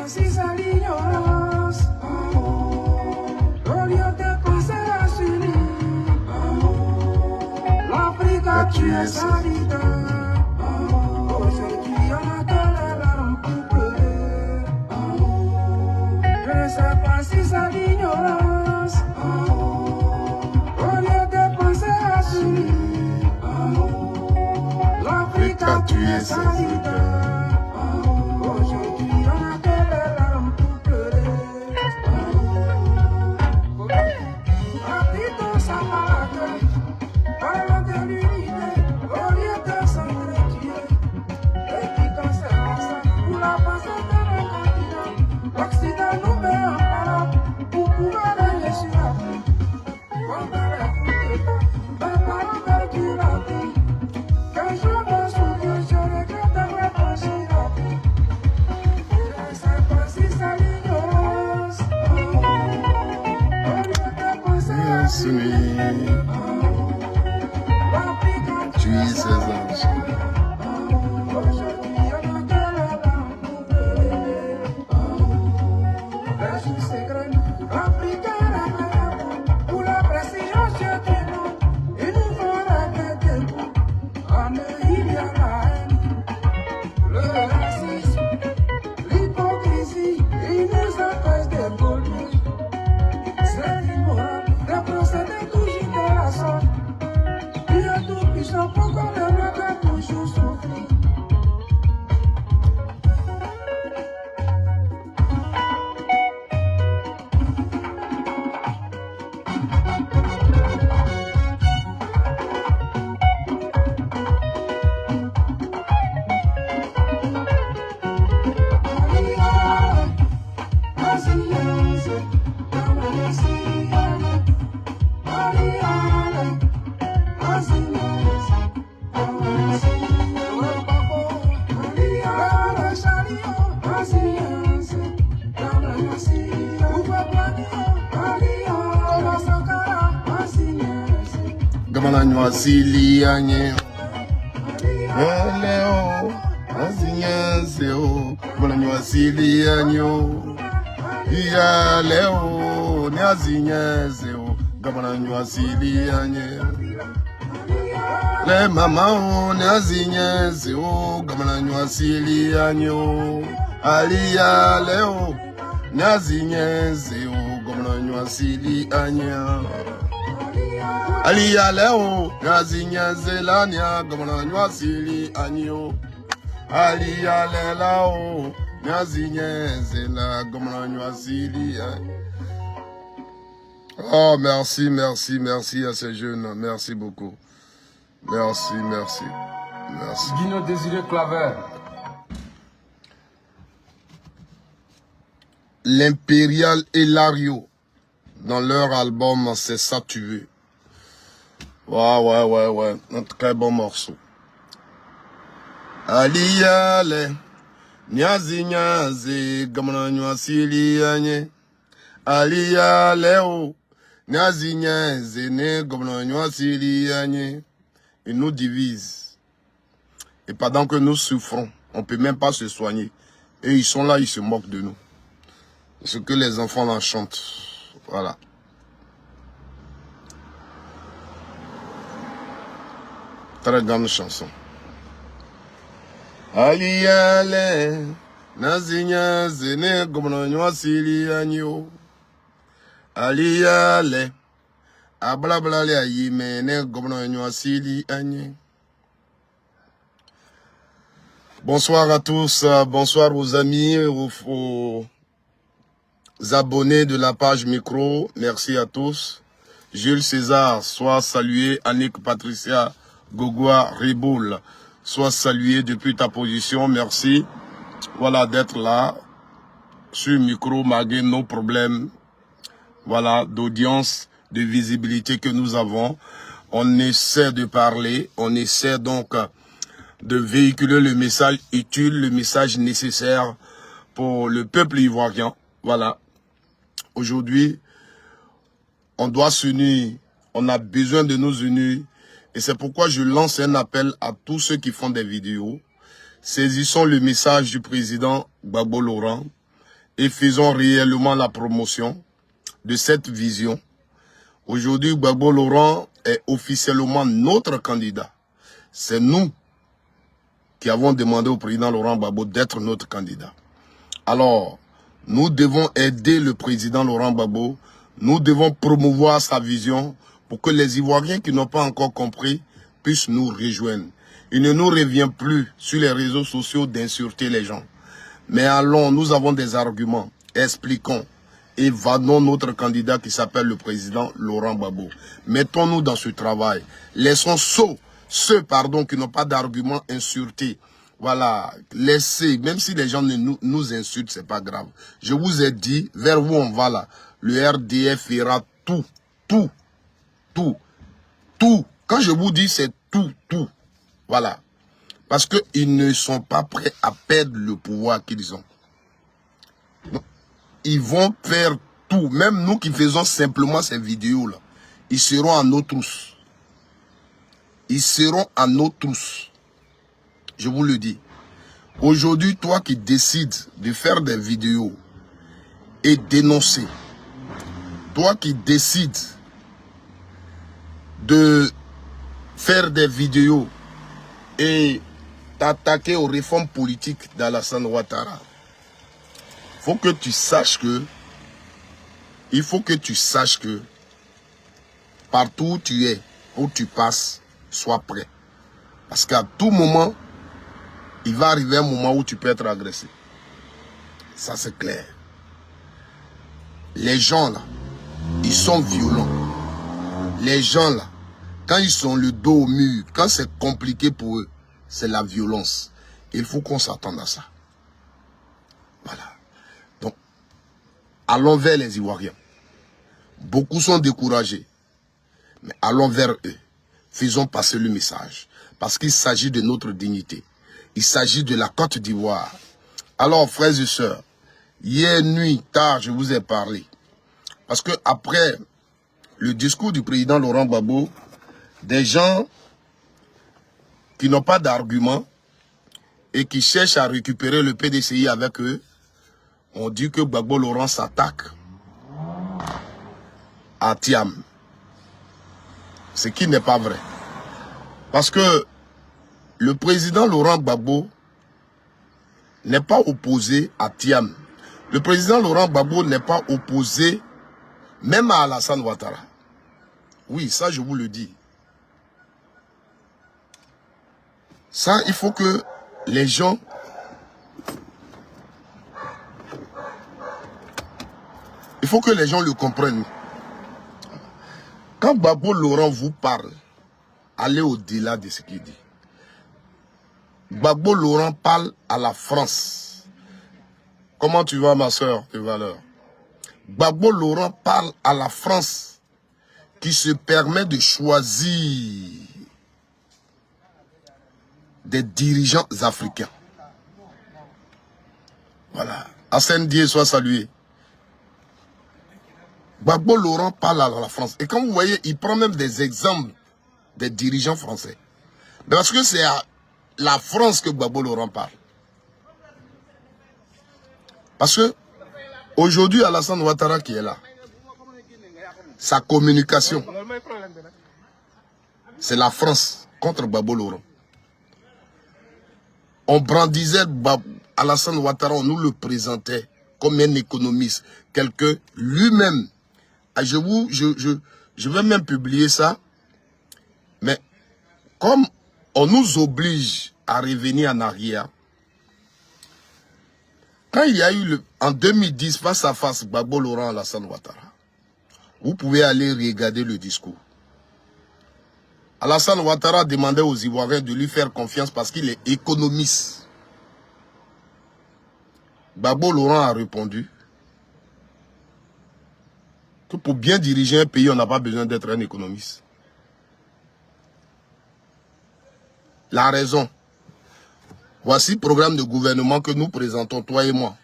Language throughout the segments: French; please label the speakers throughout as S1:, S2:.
S1: Francis à l'ignorance. Au lieu de penser à s'unir, l'Afrique a tué sa leader. Aujourd'hui, on a que les larmes pour pleurer. Je ne sais pas si c'est l'ignorance. Au lieu de penser à s'unir, l'Afrique a tué sa leader. Aujourd'hui, on a que les larmes pour pleurer. Habitons sa malade, parlons de l'unité, au lieu de s'entretuer. Et qui concerne ça, pour la passer de nos continents, l'Occident nous met en parole pour pouvoir aller sur l'Afrique. Pendant les coups d'État, mes parents perdus la vie. Quand je me souviens, je regrette d'avoir franchi la vie. Je ne sais pas si c'est l'ignorance. Au lieu de penser à s'unir, l'Afrique a tué ses enfants. Aujourd'hui, on a que les larmes pour pleurer. Les jours s'égrènent, africains rêvent pour la pression chez du monde. Ils nous font rêver debout. En eux, il y a la haine, le racisme, l'hypocrisie. Ils nous empêchent d'évoluer. C'est immoral de procéder toujours de la sorte. Dieu tout-puissant, pourquoi le peuple a toujours souffrir?
S2: Gamana Nwasilianye Leo Azinyanseo Gamana Nwasilianyo Ya Leo Nyazinyanseo Gamana Nwasilianye Le mama Nyazinyanseo Gamana Nwasilianyo Aliya Leo Nyazinyanseo Gamana Nwasilianyo Aliya Leo, Nyazinyanzelania, Gamana Nwasili Anyo. Aliya Leo, Nyazinyanzela, Gamana Nwasili. Oh, merci, merci, merci à ces jeunes. Merci beaucoup. Merci, merci, merci.
S3: Guino Désiré Claver.
S2: L'Impérial Hilario, dans leur album C'est ça tu veux. Ouais. Un très bon morceau. Aliyale, nyazi, gamana Nwasili anye. Aliyale o, nyazi, ne gamana Nwasili anye. Ils nous divisent. Et pendant que nous souffrons, on ne peut même pas se soigner. Et ils sont là, ils se moquent de nous. Ce que les enfants en chantent. Voilà. Très grande chanson. Aliyale, nazinya zene gamana Nwasili anyo. Aliyale, ablablale ayimene gamana Nwasili anye. Bonsoir à tous, bonsoir aux amis, aux abonnés de la page micro. Merci à tous. Jules César, soit salué. Annick Patricia Gogoua Riboul, soit salué depuis ta position. Merci. Voilà, d'être là. Sur micro, malgré nos problèmes. Voilà, d'audience, de visibilité que nous avons. On essaie de parler. On essaie donc de véhiculer le message utile, le message nécessaire pour le peuple ivoirien. Voilà. Aujourd'hui, on doit s'unir. On a besoin de nous unir. Et c'est pourquoi je lance un appel à tous ceux qui font des vidéos. Saisissons le message du président Gbagbo Laurent et faisons réellement la promotion de cette vision. Aujourd'hui, Gbagbo Laurent est officiellement notre candidat. C'est nous qui avons demandé au président Laurent Gbagbo d'être notre candidat. Alors, nous devons aider le président Laurent Gbagbo. Nous devons promouvoir sa vision pour que les Ivoiriens qui n'ont pas encore compris puissent nous rejoindre. Il ne nous revient plus sur les réseaux sociaux d'insulter les gens. Mais allons, nous avons des arguments. Expliquons et vendons notre candidat qui s'appelle le président Laurent Gbagbo. Mettons-nous dans ce travail. Laissons ceux qui n'ont pas d'arguments insultés. Voilà, laissez, même si les gens nous insultent, c'est pas grave. Je vous ai dit, vers où on va là, le RDF fera tout. Quand je vous dis, c'est tout. Voilà. Parce qu'ils ne sont pas prêts à perdre le pouvoir qu'ils ont. Donc, ils vont faire tout. Même nous qui faisons simplement ces vidéos-là, ils seront à nos trousses. Ils seront à nos trousses. Je vous le dis. Aujourd'hui, toi qui décides de faire des vidéos et dénoncer, toi qui décides de faire des vidéos et t'attaquer aux réformes politiques d'Alassane Ouattara, il faut que tu saches que partout où tu es, où tu passes, sois prêt. Parce qu'à tout moment, il va arriver un moment où tu peux être agressé. Ça, c'est clair. Les gens, là, ils sont violents. Les gens, là, quand ils sont le dos au mur, quand c'est compliqué pour eux, c'est la violence. Il faut qu'on s'attende à ça. Voilà. Donc, allons vers les Ivoiriens. Beaucoup sont découragés. Mais allons vers eux. Faisons passer le message. Parce qu'il s'agit de notre dignité. Il s'agit de la Côte d'Ivoire. Alors, frères et sœurs, hier nuit, tard, je vous ai parlé. Parce que après le discours du président Laurent Gbagbo, des gens qui n'ont pas d'argument et qui cherchent à récupérer le PDCI avec eux, ont dit que Gbagbo Laurent s'attaque à Thiam. Ce qui n'est pas vrai. Parce que le président Laurent Gbagbo n'est pas opposé à Thiam. Le président Laurent Gbagbo n'est pas opposé même à Alassane Ouattara. Oui, ça je vous le dis. Ça, il faut que les gens... Il faut que les gens le comprennent. Quand Gbagbo Laurent vous parle, allez au-delà de ce qu'il dit. Gbagbo Laurent parle à la France. Comment tu vas, ma soeur de valeur? Gbagbo Laurent parle à la France qui se permet de choisir des dirigeants africains. Voilà. Hassan Dié soit salué. Gbagbo Laurent parle à la France. Et quand vous voyez, il prend même des exemples des dirigeants français. Parce que c'est à la France que Gbagbo Laurent parle. Parce que aujourd'hui, Alassane Ouattara qui est là, sa communication, c'est la France contre Gbagbo Laurent. On brandisait Alassane Ouattara, on nous le présentait comme un économiste, quelqu'un lui-même. Je vais même publier ça, mais comme on nous oblige à revenir en arrière, quand il y a eu en 2010 face à face Gbagbo Laurent Alassane Ouattara, vous pouvez aller regarder le discours. Alassane Ouattara demandait aux Ivoiriens de lui faire confiance parce qu'il est économiste. Gbagbo Laurent a répondu que pour bien diriger un pays, on n'a pas besoin d'être un économiste. La raison. Voici le programme de gouvernement que nous présentons, toi et moi.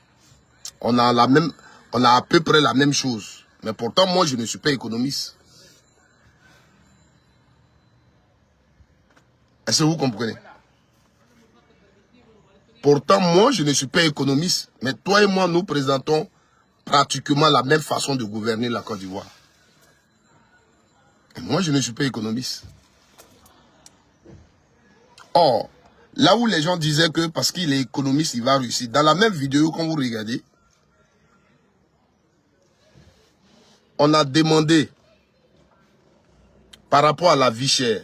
S2: On a à peu près la même chose. Mais pourtant, moi, je ne suis pas économiste. Est-ce que vous comprenez? Pourtant, moi, je ne suis pas économiste. Mais toi et moi, nous présentons pratiquement la même façon de gouverner la Côte d'Ivoire. Et moi, je ne suis pas économiste. Or, là où les gens disaient que parce qu'il est économiste, il va réussir. Dans la même vidéo, quand vous regardez, on a demandé par rapport à la vie chère.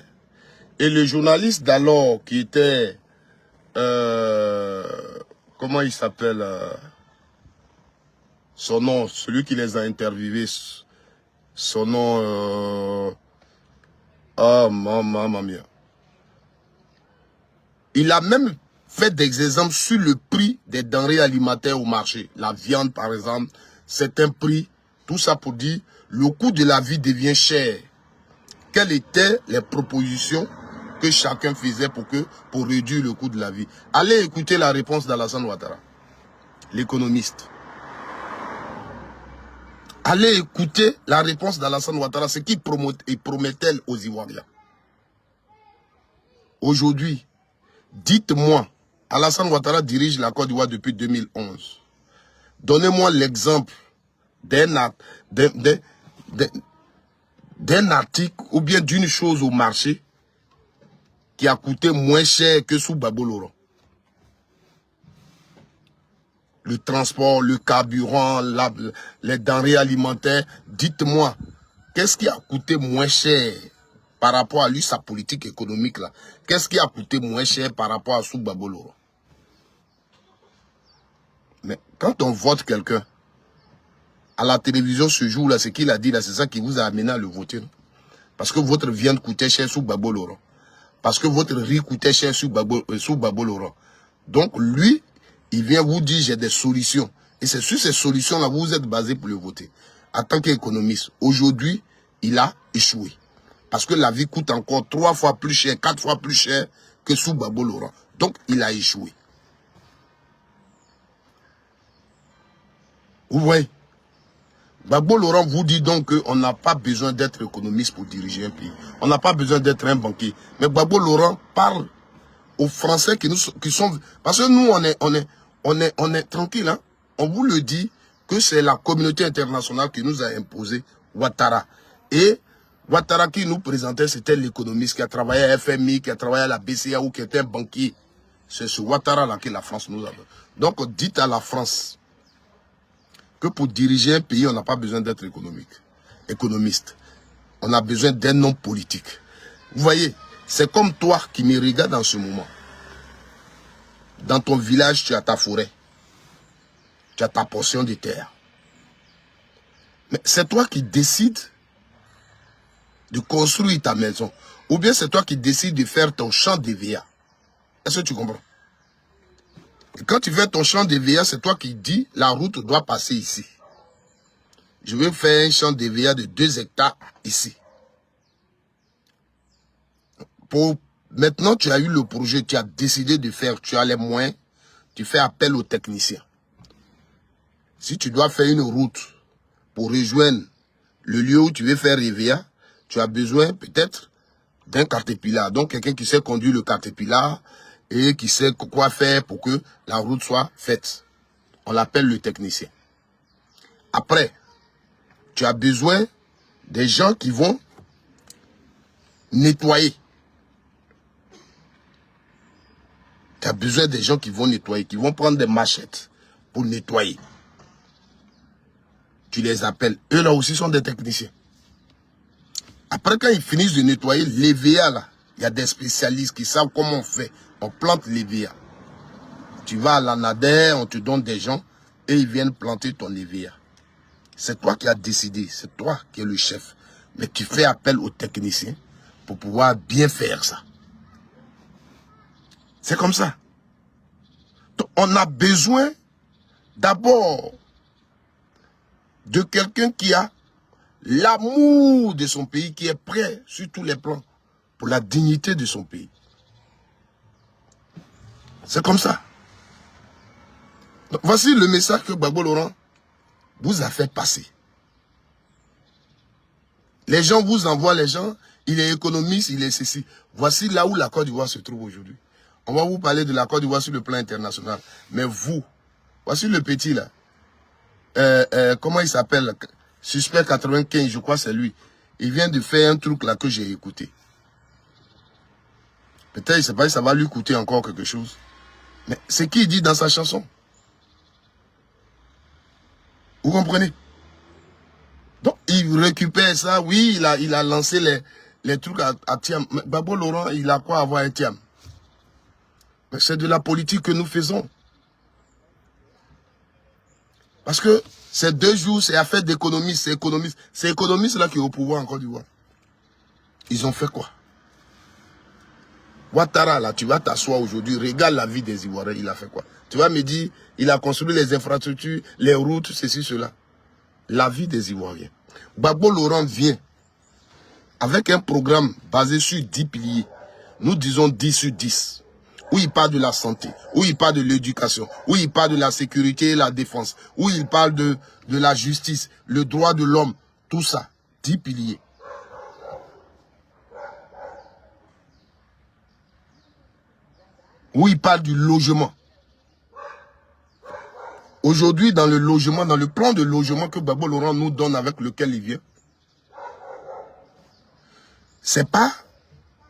S2: Et le journaliste d'alors qui était... comment il s'appelle son nom, celui qui les a interviewés, son nom... oh, maman mia. Il a même fait des exemples sur le prix des denrées alimentaires au marché. La viande, par exemple, c'est un prix. Tout ça pour dire, le coût de la vie devient cher. Quelles étaient les propositions que chacun faisait pour réduire le coût de la vie? Allez écouter la réponse d'Alassane Ouattara, l'économiste. Allez écouter la réponse d'Alassane Ouattara, ce qu'il promettait aux Ivoiriens. Aujourd'hui, dites-moi, Alassane Ouattara dirige la Côte d'Ivoire depuis 2011. Donnez-moi l'exemple d'un article ou bien d'une chose au marché qui a coûté moins cher que sous Gbagbo Laurent. Le transport, le carburant, les denrées alimentaires. Dites-moi, qu'est-ce qui a coûté moins cher par rapport à lui, sa politique économique là? Qu'est-ce qui a coûté moins cher par rapport à sous Gbagbo Laurent? Mais quand on vote quelqu'un, à la télévision ce jour-là, ce qu'il a dit là, c'est ça qui vous a amené à le voter. Non? Parce que votre viande coûtait cher sous Gbagbo Laurent. Parce que votre riz coûtait cher sous Gbagbo Laurent. Donc lui, il vient vous dire j'ai des solutions. Et c'est sur ces solutions-là vous êtes basé pour le voter. En tant qu'économiste, aujourd'hui, il a échoué. Parce que la vie coûte encore 3 fois plus cher, 4 fois plus cher que sous Gbagbo Laurent. Donc il a échoué. Vous voyez? Gbagbo Laurent vous dit donc qu'on n'a pas besoin d'être économiste pour diriger un pays. On n'a pas besoin d'être un banquier. Mais Gbagbo Laurent parle aux Français qui sont... Parce que nous, on est tranquille. Hein? On vous le dit que c'est la communauté internationale qui nous a imposé Ouattara. Et Ouattara qui nous présentait, c'était l'économiste qui a travaillé à FMI, qui a travaillé à la BCA ou qui était un banquier. C'est ce Ouattara-là que la France nous a. Donc, dites à la France que pour diriger un pays, on n'a pas besoin d'être économiste. On a besoin d'un homme politique. Vous voyez, c'est comme toi qui me regardes en ce moment. Dans ton village, tu as ta forêt. Tu as ta portion de terre. Mais c'est toi qui décides de construire ta maison. Ou bien c'est toi qui décides de faire ton champ d'EVA. Est-ce que tu comprends? Et quand tu fais ton champ d'EVA, c'est toi qui dis la route doit passer ici. Je vais faire un champ d'EVA de 2 hectares ici. Maintenant, tu as eu le projet, tu as décidé de faire, tu as les moyens, tu fais appel aux techniciens. Si tu dois faire une route pour rejoindre le lieu où tu veux faire EVA, tu as besoin peut-être d'un caterpillar. Donc, quelqu'un qui sait conduire le caterpillar et qui sait quoi faire pour que la route soit faite. On l'appelle le technicien. Après, tu as besoin des gens qui vont nettoyer. Tu as besoin des gens qui vont nettoyer, qui vont prendre des machettes pour nettoyer. Tu les appelles. Eux là aussi sont des techniciens. Après, quand ils finissent de nettoyer, l'EVA là, il y a des spécialistes qui savent comment on fait. On plante l'EVA. Tu vas à l'ANADER, on te donne des gens et ils viennent planter ton EVA. C'est toi qui as décidé, c'est toi qui es le chef. Mais tu fais appel aux techniciens pour pouvoir bien faire ça. C'est comme ça. Donc, on a besoin d'abord de quelqu'un qui a l'amour de son pays, qui est prêt sur tous les plans pour la dignité de son pays. C'est comme ça. Donc, voici le message que Gbagbo Laurent vous a fait passer. Les gens vous envoient les gens, il est économiste, il est ceci. Voici là où la Côte d'Ivoire se trouve aujourd'hui. On va vous parler de la Côte d'Ivoire sur le plan international. Mais vous, voici le petit là. Comment il s'appelle? Suspect 95, je crois c'est lui. Il vient de faire un truc là que j'ai écouté. Peut-être, je sais pas, ça va lui coûter encore quelque chose. Mais c'est qui il dit dans sa chanson. Vous comprenez? Donc, il récupère ça. Oui, il a lancé les trucs à Thiam. Mais Gbagbo Laurent, il a quoi à voir avec Thiam? Mais c'est de la politique que nous faisons. Parce que ces 2 jours, c'est affaire d'économistes, c'est économistes. C'est économistes là qui est au pouvoir en Côte d'Ivoire. Ils ont fait quoi? Ouattara, là, tu vas t'asseoir aujourd'hui, regarde la vie des Ivoiriens, il a fait quoi? Tu vas me dire, il a construit les infrastructures, les routes, ceci, cela. La vie des Ivoiriens. Gbagbo Laurent vient avec un programme basé sur 10 piliers. Nous disons 10 sur 10. Où il parle de la santé, où il parle de l'éducation, où il parle de la sécurité et la défense, où il parle de la justice, le droit de l'homme, tout ça. 10 piliers. Où il parle du logement. Aujourd'hui, dans le logement, dans le plan de logement que Gbagbo Laurent nous donne avec lequel il vient, c'est pas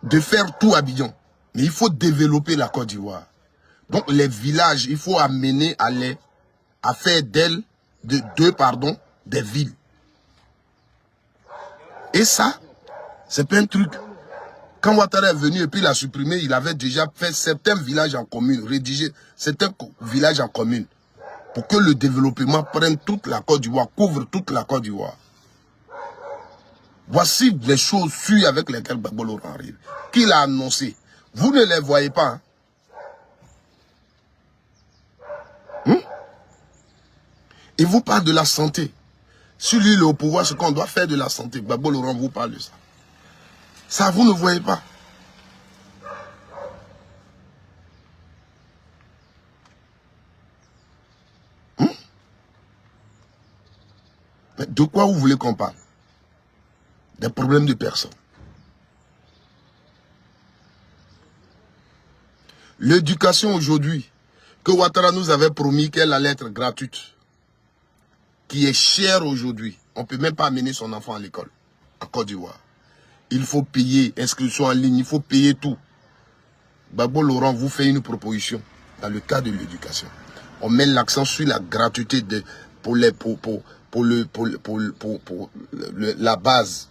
S2: de faire tout Abidjan, mais il faut développer la Côte d'Ivoire. Donc les villages, il faut amener à faire d'elles, des villes. Et ça, c'est pas un truc. Quand Ouattara est venu et puis il a supprimé, il avait déjà fait certains villages en commune, rédigé certains villages en commune, pour que le développement prenne toute la Côte d'Ivoire, couvre toute la Côte d'Ivoire. Voici les choses sûres avec lesquelles Gbagbo Laurent arrive. Qu'il a annoncé. Vous ne les voyez pas. Il vous parle de la santé. Si lui il est au pouvoir, ce qu'on doit faire de la santé. Gbagbo Laurent vous parle de ça. Ça, vous ne voyez pas. Mais de quoi vous voulez qu'on parle? Des problèmes de personnes. L'éducation aujourd'hui, que Ouattara nous avait promis qu'elle allait être gratuite, qui est chère aujourd'hui. On ne peut même pas amener son enfant à l'école, en Côte d'Ivoire. Il faut payer inscription en ligne, il faut payer tout. Gbagbo Laurent vous fait une proposition dans le cadre de l'éducation. On met l'accent sur la gratuité pour la base.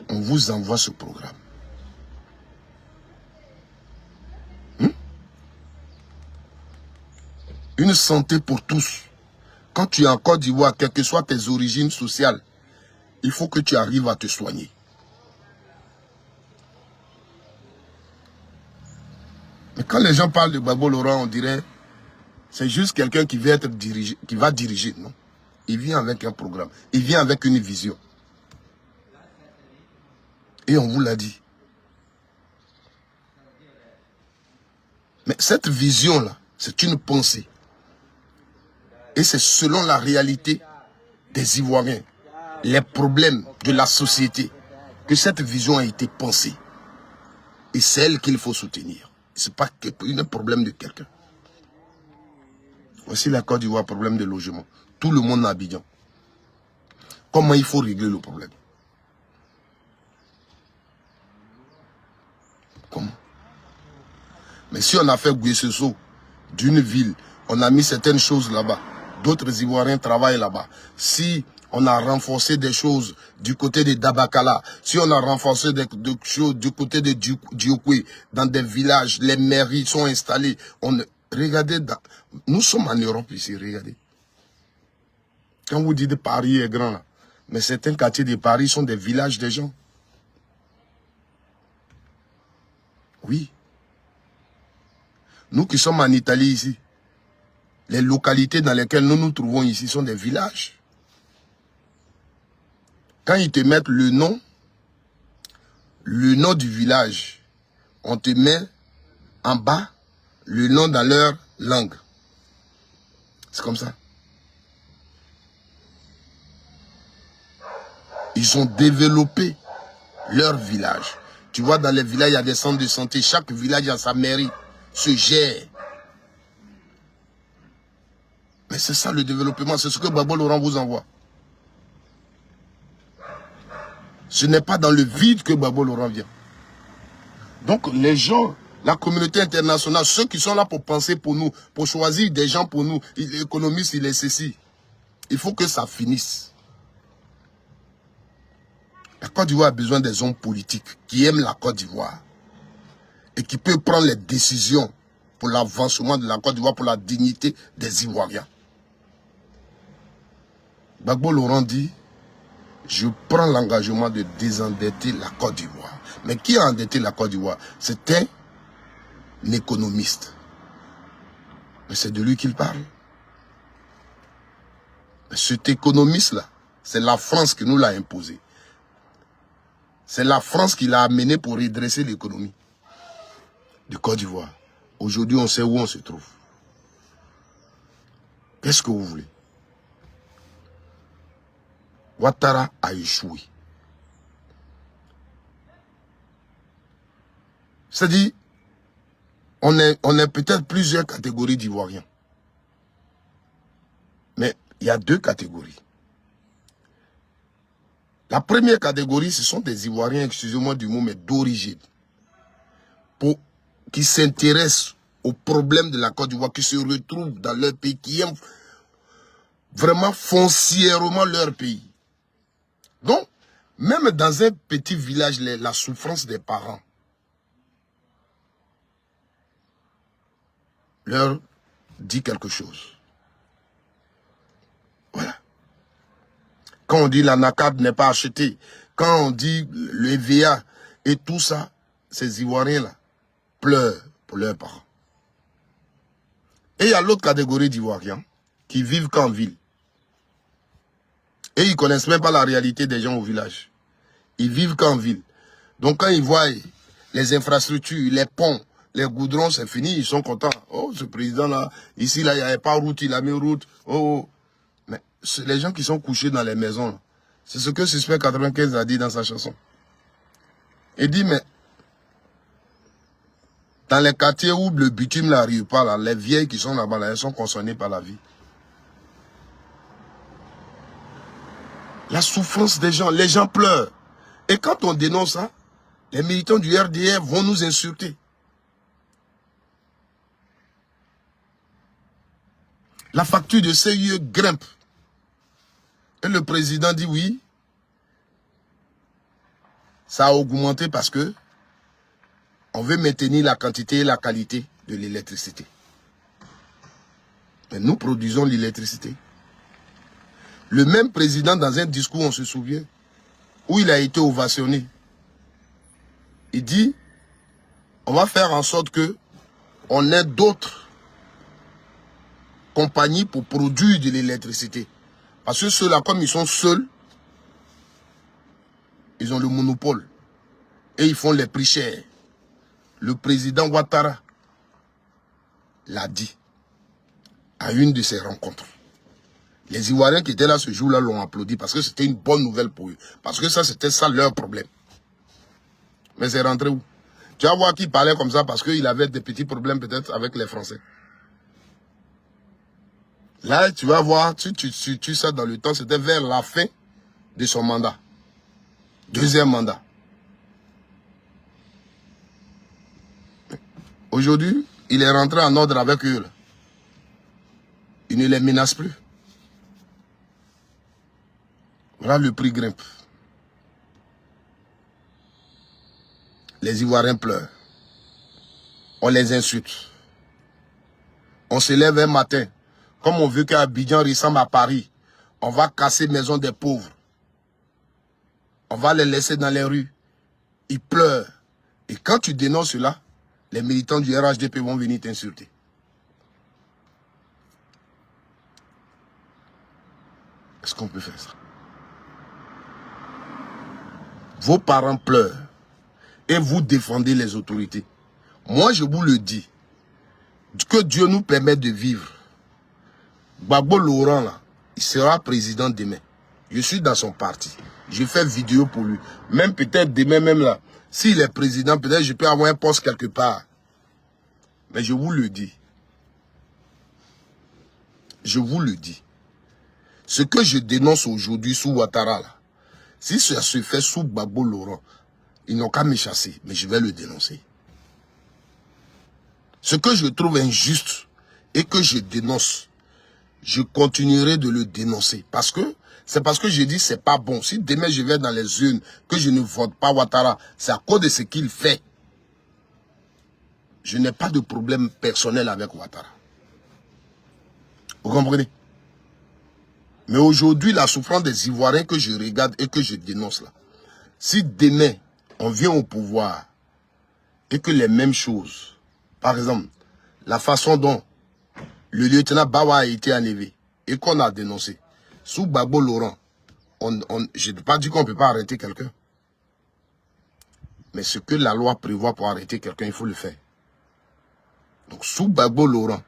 S2: On vous envoie ce programme. Une santé pour tous. Quand tu es en Côte d'Ivoire, quelles que soient tes origines sociales, il faut que tu arrives à te soigner. Mais quand les gens parlent de Gbagbo Laurent, on dirait c'est juste quelqu'un qui va être dirigé, qui va diriger, non? Il vient avec un programme, il vient avec une vision. Et on vous l'a dit. Mais cette vision-là, c'est une pensée. Et c'est selon la réalité des Ivoiriens, les problèmes de la société, que cette vision a été pensée. Et c'est elle qu'il faut soutenir. Ce n'est pas un problème de quelqu'un. Voici la Côte d'Ivoire, problème de logement. Tout le monde à Abidjan. Comment il faut régler le problème? Comment? Mais si on a fait Guessesso d'une ville, on a mis certaines choses là-bas, d'autres Ivoiriens travaillent là-bas. Si on a renforcé des choses du côté de Dabakala, si on a renforcé des choses du côté de Diokwe, dans des villages, les mairies sont installées. Regardez, nous sommes en Europe ici, regardez. Quand vous dites Paris est grand, là, mais certains quartiers de Paris sont des villages des gens. Oui. Nous qui sommes en Italie ici, les localités dans lesquelles nous nous trouvons ici sont des villages. Quand ils te mettent le nom du village, on te met en bas le nom dans leur langue. C'est comme ça. Ils ont développé leur village. Tu vois, dans les villages, il y a des centres de santé. Chaque village a sa mairie, se gère. Mais c'est ça le développement, c'est ce que Gbagbo Laurent vous envoie. Ce n'est pas dans le vide que Gbagbo Laurent vient. Donc les gens, la communauté internationale, ceux qui sont là pour penser pour nous, pour choisir des gens pour nous, l'économiste, il est ceci. Il faut que ça finisse. La Côte d'Ivoire a besoin des hommes politiques qui aiment la Côte d'Ivoire et qui peuvent prendre les décisions pour l'avancement de la Côte d'Ivoire, pour la dignité des Ivoiriens. Gbagbo Laurent dit, je prends l'engagement de désendetter la Côte d'Ivoire. Mais qui a endetté la Côte d'Ivoire? C'était un économiste. Mais c'est de lui qu'il parle. Mais cet économiste-là, c'est la France qui nous l'a imposé. C'est la France qui l'a amené pour redresser l'économie de Côte d'Ivoire. Aujourd'hui, on sait où on se trouve. Qu'est-ce que vous voulez? Ouattara a échoué. C'est-à-dire, on est peut-être plusieurs catégories d'Ivoiriens. Mais il y a deux catégories. La première catégorie, ce sont des Ivoiriens, excusez-moi du mot, mais d'origine. Qui s'intéressent aux problèmes de la Côte d'Ivoire, qui se retrouvent dans leur pays, qui aiment vraiment foncièrement leur pays. Donc, même dans un petit village, la souffrance des parents leur dit quelque chose. Voilà. Quand on dit la NACAD n'est pas achetée, quand on dit le EVA et tout ça, ces Ivoiriens-là pleurent pour leurs parents. Et il y a l'autre catégorie d'Ivoiriens qui vivent qu'en ville. Et ils ne connaissent même pas la réalité des gens au village. Ils vivent qu'en ville. Donc quand ils voient les infrastructures, les ponts, les goudrons, c'est fini, ils sont contents. Oh, ce président-là, ici, là, il n'y avait pas route, il a mis route. Oh. Mais les gens qui sont couchés dans les maisons, c'est ce que Suspect 95 a dit dans sa chanson. Il dit, mais dans les quartiers où le bitume n'arrive pas, là, les vieilles qui sont là-bas, là, elles sont concernées par la vie. La souffrance des gens, les gens pleurent. Et quand on dénonce ça, les militants du RDR vont nous insulter. La facture de CIE grimpe. Et le président dit oui, ça a augmenté parce que on veut maintenir la quantité et la qualité de l'électricité. Mais nous produisons l'électricité. Le même président, dans un discours, on se souvient, où il a été ovationné, il dit, on va faire en sorte que on ait d'autres compagnies pour produire de l'électricité. Parce que ceux-là, comme ils sont seuls, ils ont le monopole. Et ils font les prix chers. Le président Ouattara l'a dit à une de ses rencontres. Les Ivoiriens qui étaient là ce jour-là l'ont applaudi parce que c'était une bonne nouvelle pour eux. Parce que ça, c'était ça leur problème. Mais c'est rentré où? Tu vas voir qu'il parlait comme ça parce qu'il avait des petits problèmes peut-être avec les Français. Là, tu vas voir, tu sais, dans le temps, c'était vers la fin de son mandat. Deuxième mandat. Aujourd'hui, il est rentré en ordre avec eux. Là. Il ne les menace plus. Voilà, le prix grimpe. Les Ivoiriens pleurent. On les insulte. On se lève un matin. Comme on veut qu'Abidjan ressemble à Paris, on va casser les maisons des pauvres. On va les laisser dans les rues. Ils pleurent. Et quand tu dénonces cela, les militants du RHDP vont venir t'insulter. Est-ce qu'on peut faire ça? Vos parents pleurent et vous défendez les autorités. Moi, je vous le dis, que Dieu nous permette de vivre. Gbagbo Laurent, là, il sera président demain. Je suis dans son parti. Je fais vidéo pour lui. Même peut-être demain, même là, S'il est président, peut-être je peux avoir un poste quelque part. Mais je vous le dis. Je vous le dis. Ce que je dénonce aujourd'hui sous Ouattara, là, si ça se fait sous Gbagbo Laurent, ils n'ont qu'à me chasser, mais je vais le dénoncer. Ce que je trouve injuste et que je dénonce, je continuerai de le dénoncer. Parce que c'est parce que je dis c'est pas bon. Si demain je vais dans les urnes, que je ne vote pas Ouattara, c'est à cause de ce qu'il fait. Je n'ai pas de problème personnel avec Ouattara. Vous comprenez? Mais aujourd'hui, la souffrance des Ivoiriens que je regarde et que je dénonce là, si demain on vient au pouvoir et que les mêmes choses, par exemple, la façon dont le lieutenant Bawa a été enlevé et qu'on a dénoncé, sous Gbagbo Laurent, je ne peux pas dire qu'on ne peut pas arrêter quelqu'un. Mais ce que la loi prévoit pour arrêter quelqu'un, il faut le faire. Donc sous Gbagbo Laurent,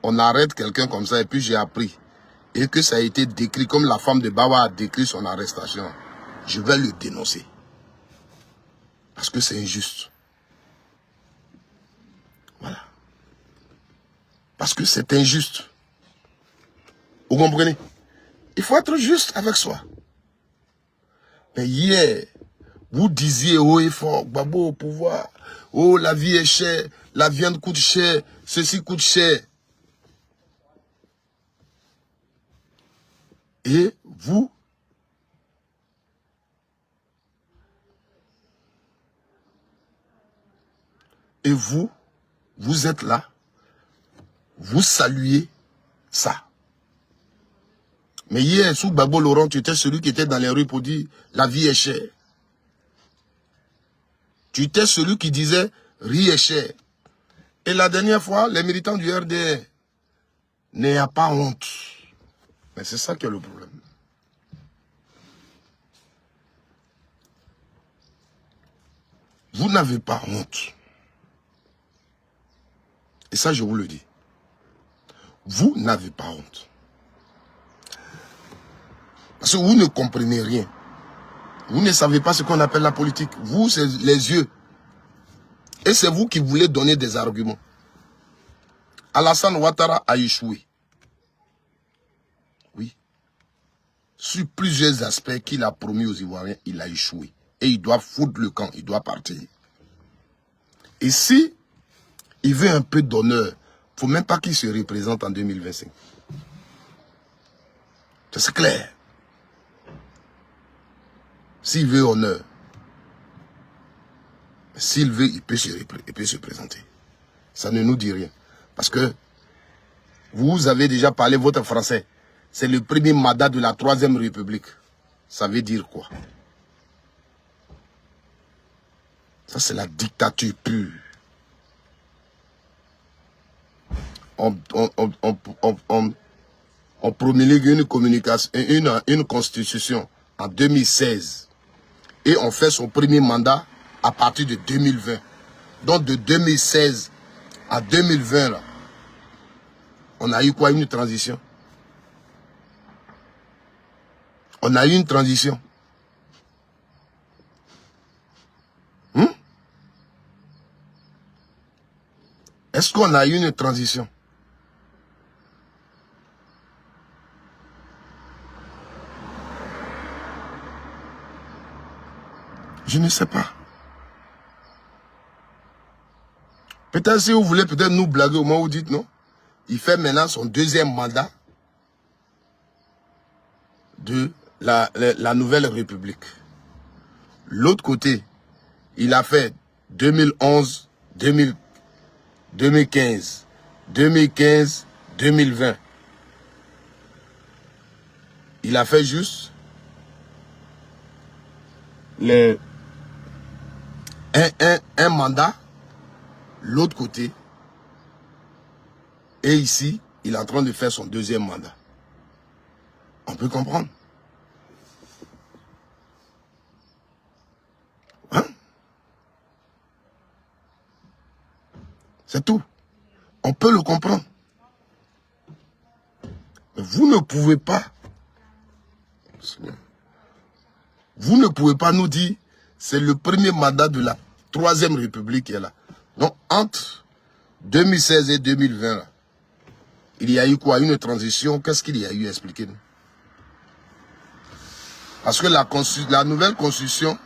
S2: on arrête quelqu'un comme ça et puis j'ai appris et que ça a été décrit comme la femme de Bawa a décrit son arrestation. Je vais le dénoncer. Parce que c'est injuste. Voilà. Parce que c'est injuste. Vous comprenez? Il faut être juste avec soi. Mais hier, vous disiez haut et fort, Gbagbo au pouvoir, oh la vie est chère, la viande coûte cher, ceci coûte cher. Et vous, vous êtes là, vous saluez ça. Mais hier, sous Gbagbo Laurent, tu étais celui qui était dans les rues pour dire la vie est chère. Tu étais celui qui disait riz est cher. Et la dernière fois, les militants du RDR n'ayant pas honte. Mais c'est ça qui est le problème. Vous n'avez pas honte. Et ça, je vous le dis. Vous n'avez pas honte. Parce que vous ne comprenez rien. Vous ne savez pas ce qu'on appelle la politique. Vous, c'est les yeux. Et c'est vous qui voulez donner des arguments. Alassane Ouattara a échoué. Oui. Sur plusieurs aspects qu'il a promis aux Ivoiriens, il a échoué. Et il doit foutre le camp, il doit partir. Et si il veut un peu d'honneur, il ne faut même pas qu'il se représente en 2025. C'est clair. S'il veut honneur, s'il veut, il peut se présenter. Ça ne nous dit rien. Parce que vous avez déjà parlé votre français. C'est le premier mandat de la 3e République. Ça veut dire quoi? Ça, c'est la dictature pure. On promulgue une communication, une constitution en 2016. Et on fait son premier mandat à partir de 2020. Donc de 2016 à 2020, là, on a eu quoi? Une transition. On a eu une transition. Est-ce qu'on a eu une transition? Je ne sais pas. Peut-être si vous voulez peut-être nous blaguer au moment où vous dites non. Il fait maintenant son 2e mandat de la nouvelle République. L'autre côté, il a fait 2011, 2015, 2020. Il a fait juste un mandat, l'autre côté. Et ici, il est en train de faire son 2e mandat. On peut comprendre. Hein? C'est tout. On peut le comprendre. Mais vous ne pouvez pas. Vous ne pouvez pas nous dire c'est le premier mandat de la Troisième République qui est là. Donc, entre 2016 et 2020, là, il y a eu quoi? Une transition. Qu'est-ce qu'il y a eu? Expliquez-nous. Parce que la nouvelle constitution,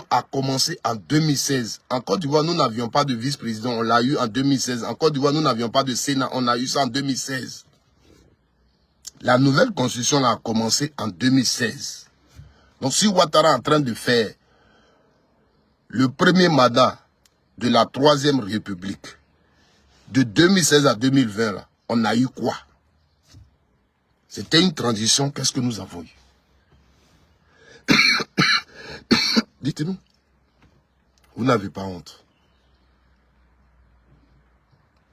S2: a commencé en 2016. En Côte d'Ivoire, nous n'avions pas de vice-président. On l'a eu en 2016. En Côte d'Ivoire, nous n'avions pas de Sénat. On a eu ça en 2016. La nouvelle constitution a commencé en 2016. Donc, si Ouattara est en train de faire le premier mandat de la Troisième République, de 2016 à 2020, là, on a eu quoi? C'était une transition. Qu'est-ce que nous avons eu? Dites-nous. Vous n'avez pas honte.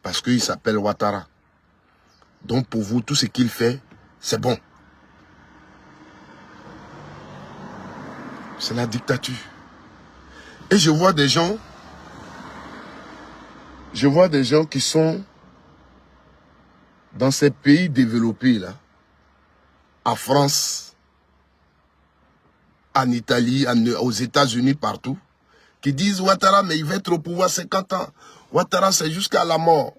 S2: Parce qu'il s'appelle Ouattara. Donc pour vous, tout ce qu'il fait, c'est bon. C'est la dictature. Et je vois des gens qui sont dans ces pays développés là, en France, en Italie, aux États-Unis, partout, qui disent Ouattara, mais il va être au pouvoir 50 ans. Ouattara, c'est jusqu'à la mort.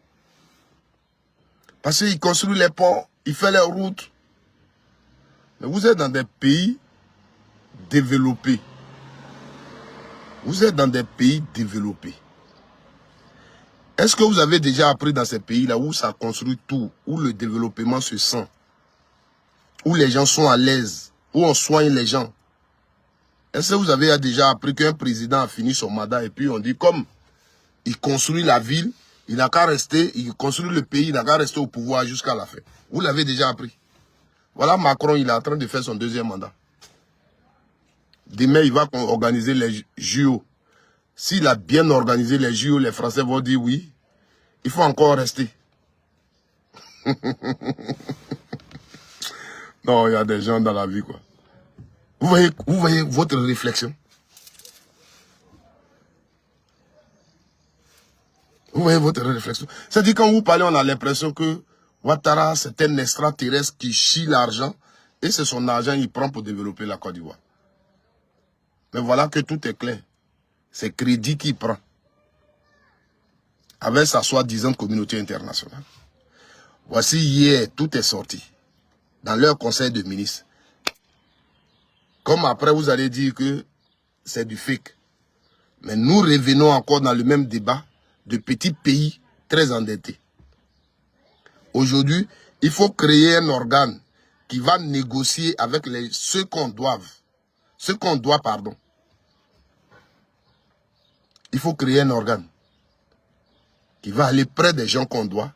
S2: Parce qu'il construit les ponts, il fait les routes. Mais vous êtes dans des pays développés. Vous êtes dans des pays développés. Est-ce que vous avez déjà appris dans ces pays-là où ça construit tout, où le développement se sent, où les gens sont à l'aise, où on soigne les gens? Est-ce que vous avez déjà appris qu'un président a fini son mandat et puis on dit comme il construit la ville, il n'a qu'à rester, il construit le pays, il n'a qu'à rester au pouvoir jusqu'à la fin? Vous l'avez déjà appris. Voilà Macron, il est en train de faire son deuxième mandat. Demain, il va organiser les JO. S'il a bien organisé les JO, les Français vont dire oui, il faut encore rester. Non, il y a des gens dans la vie, quoi. Vous voyez votre réflexion. Vous voyez votre réflexion. C'est-à-dire quand vous parlez, on a l'impression que Ouattara, c'est un extraterrestre qui chie l'argent et c'est son argent qu'il prend pour développer la Côte d'Ivoire. Mais voilà que tout est clair. C'est crédit qu'il prend. Avec sa soi-disant communauté internationale. Voici hier, tout est sorti. Dans leur conseil de ministres. Comme après, vous allez dire que c'est du fake. Mais nous revenons encore dans le même débat de petits pays très endettés. Aujourd'hui, il faut créer un organe qui va négocier avec ceux qu'on doit. Il faut créer un organe qui va aller près des gens qu'on doit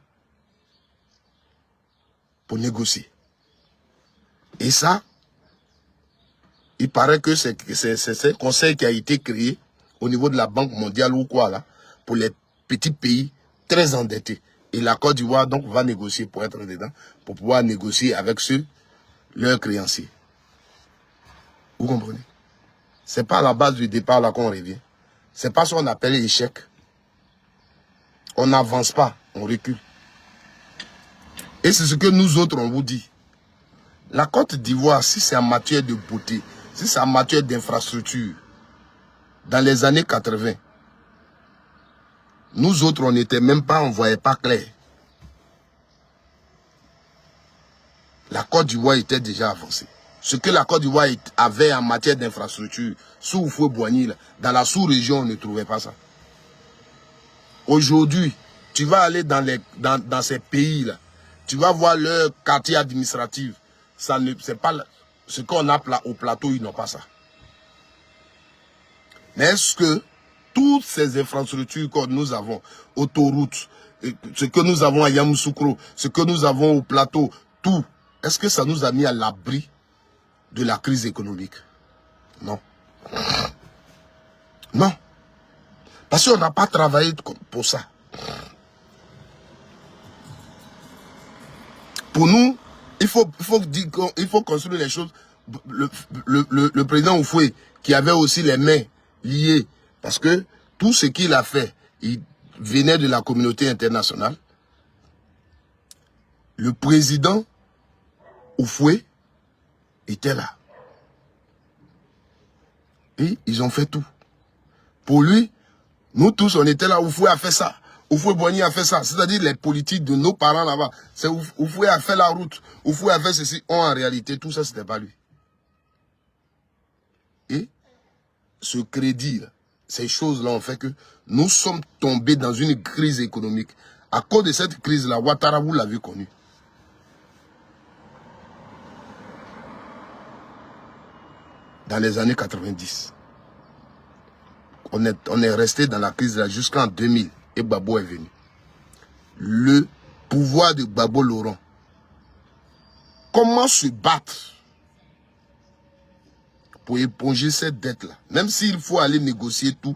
S2: pour négocier. Et ça, il paraît que c'est ce conseil qui a été créé au niveau de la Banque mondiale ou quoi là, pour les petits pays très endettés. Et la Côte d'Ivoire donc va négocier pour être dedans, pour pouvoir négocier avec leurs créanciers. Vous comprenez? C'est pas à la base du départ là qu'on revient. C'est pas ce qu'on appelle échec. On n'avance pas, on recule. Et c'est ce que nous autres on vous dit. La Côte d'Ivoire, si c'est en matière de beauté, si c'est en matière d'infrastructure, dans les années 80, nous autres, on n'était même pas, on ne voyait pas clair. La Côte d'Ivoire était déjà avancée. Ce que la Côte d'Ivoire avait en matière d'infrastructure, sous Oufoué-Boigny, dans la sous-région, on ne trouvait pas ça. Aujourd'hui, tu vas aller dans ces pays-là, tu vas voir leur quartier administratif. C'est pas ce qu'on a au plateau, ils n'ont pas ça. Mais est-ce que toutes ces infrastructures que nous avons, autoroutes, ce que nous avons à Yamoussoukro, ce que nous avons au plateau, tout, est-ce que ça nous a mis à l'abri de la crise économique? Non. Non. Parce qu'on n'a pas travaillé pour ça. Pour nous, il faut construire les choses. Le président Oufoué, qui avait aussi les mains liées, parce que tout ce qu'il a fait, il venait de la communauté internationale. Le président Oufoué était là. Et ils ont fait tout. Pour lui, nous tous, on était là, Oufoué a fait ça. Oufoué Boigny a fait ça. C'est-à-dire les politiques de nos parents là-bas. C'est Oufoué a fait la route. Oufoué a fait ceci. En réalité, tout ça, c'était pas lui. Et ce crédit, ces choses-là ont fait que nous sommes tombés dans une crise économique. À cause de cette crise-là, Ouattara, vous l'avez connu. Dans les années 90. On est resté dans la crise là jusqu'en 2000 et Gbagbo est venu. Le pouvoir de Gbagbo Laurent. Comment se battre pour éponger cette dette-là? Même s'il faut aller négocier tout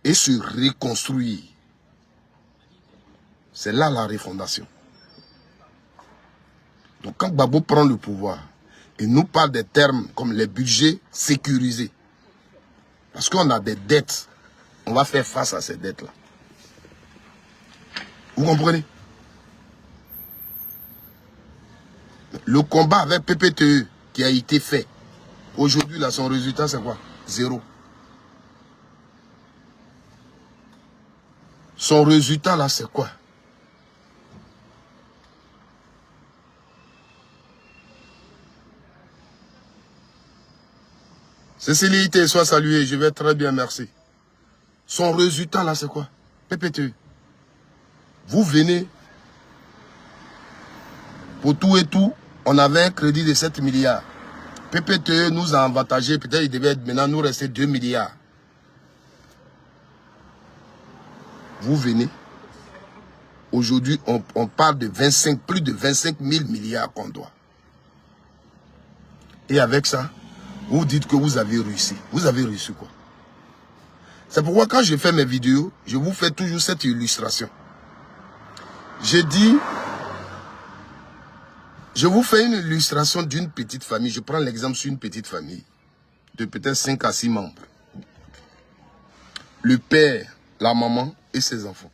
S2: et se reconstruire. C'est là la refondation. Donc quand Gbagbo prend le pouvoir, il nous parle des termes comme les budgets sécurisés. Parce qu'on a des dettes. On va faire face à ces dettes-là. Vous comprenez? Le combat avec PPTE qui a été fait, aujourd'hui, là, son résultat, c'est quoi? 0. Son résultat, là, c'est quoi? Cécilité, sois saluée, je vais très bien, merci. Son résultat là, c'est quoi? PPTE. Vous venez, pour tout et tout, on avait un crédit de 7 milliards. PPTE nous a avantagé, peut-être il devait maintenant nous rester 2 milliards. Vous venez, aujourd'hui, on parle de plus de 25 000 milliards qu'on doit. Et avec ça, vous dites que vous avez réussi. Vous avez réussi quoi? C'est pourquoi quand je fais mes vidéos, je vous fais toujours cette illustration. Je dis, je vous fais une illustration d'une petite famille. Je prends l'exemple sur une petite famille de peut-être 5 à 6 membres. Le père, la maman et ses enfants.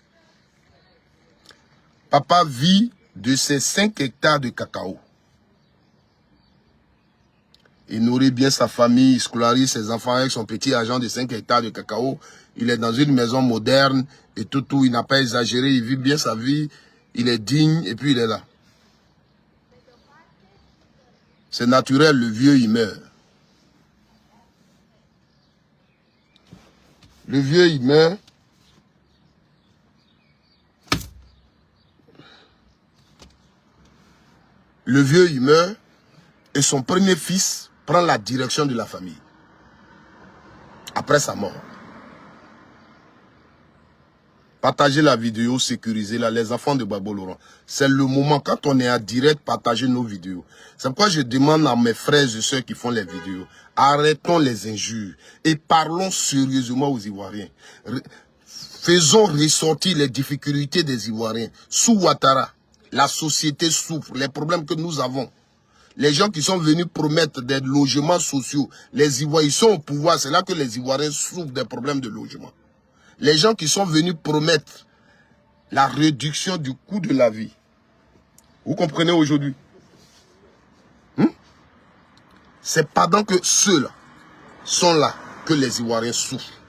S2: Papa vit de ses 5 hectares de cacao. Il nourrit bien sa famille, il scolarise ses enfants avec son petit argent de 5 hectares de cacao. Il est dans une maison moderne et tout, il n'a pas exagéré, il vit bien sa vie, il est digne et puis il est là. C'est naturel, le vieux il meurt. Le vieux il meurt. Le vieux il meurt et son premier fils prend la direction de la famille. Après sa mort. Partagez la vidéo, sécurisez-la, les enfants de Gbagbo Laurent. C'est le moment, quand on est en direct, partagez nos vidéos. C'est pourquoi je demande à mes frères et sœurs qui font les vidéos, arrêtons les injures et parlons sérieusement aux Ivoiriens. Faisons ressortir les difficultés des Ivoiriens. Sous Ouattara, la société souffre, les problèmes que nous avons. Les gens qui sont venus promettre des logements sociaux, les Ivoiriens sont au pouvoir, c'est là que les Ivoiriens souffrent des problèmes de logement. Les gens qui sont venus promettre la réduction du coût de la vie. Vous comprenez aujourd'hui? C'est pendant que ceux-là sont là que les Ivoiriens souffrent.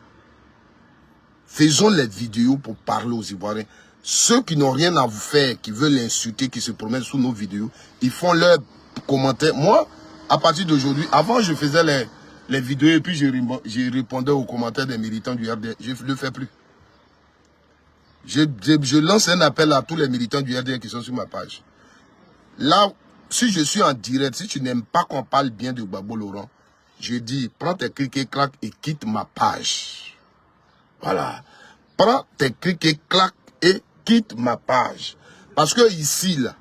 S2: Faisons les vidéos pour parler aux Ivoiriens. Ceux qui n'ont rien à vous faire, qui veulent insulter, qui se promènent sous nos vidéos, ils font leurs commentaires. Moi, à partir d'aujourd'hui, avant je faisais les vidéos et puis je répondais aux commentaires des militants du RDR. Je ne le fais plus. Je lance un appel à tous les militants du RDR qui sont sur ma page. Là, si je suis en direct, si tu n'aimes pas qu'on parle bien de Gbagbo Laurent, je dis, prends tes clics et claques et quitte ma page. Voilà. Prends tes clics et claques et quitte ma page. Parce que ici, là,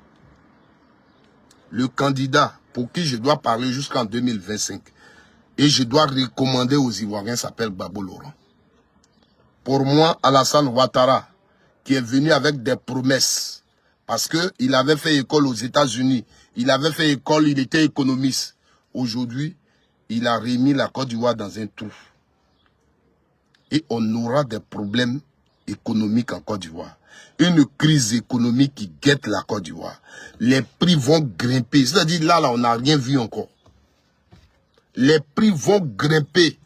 S2: le candidat pour qui je dois parler jusqu'en 2025, et je dois recommander aux Ivoiriens s'appelle Gbagbo Laurent. Pour moi, Alassane Ouattara, qui est venu avec des promesses, parce qu'il avait fait école aux États-Unis, il avait fait école, il était économiste. Aujourd'hui, il a remis la Côte d'Ivoire dans un trou. Et on aura des problèmes économique en Côte d'Ivoire. Une crise économique qui guette la Côte d'Ivoire. Les prix vont grimper. C'est-à-dire, là, on n'a rien vu encore. Les prix vont grimper.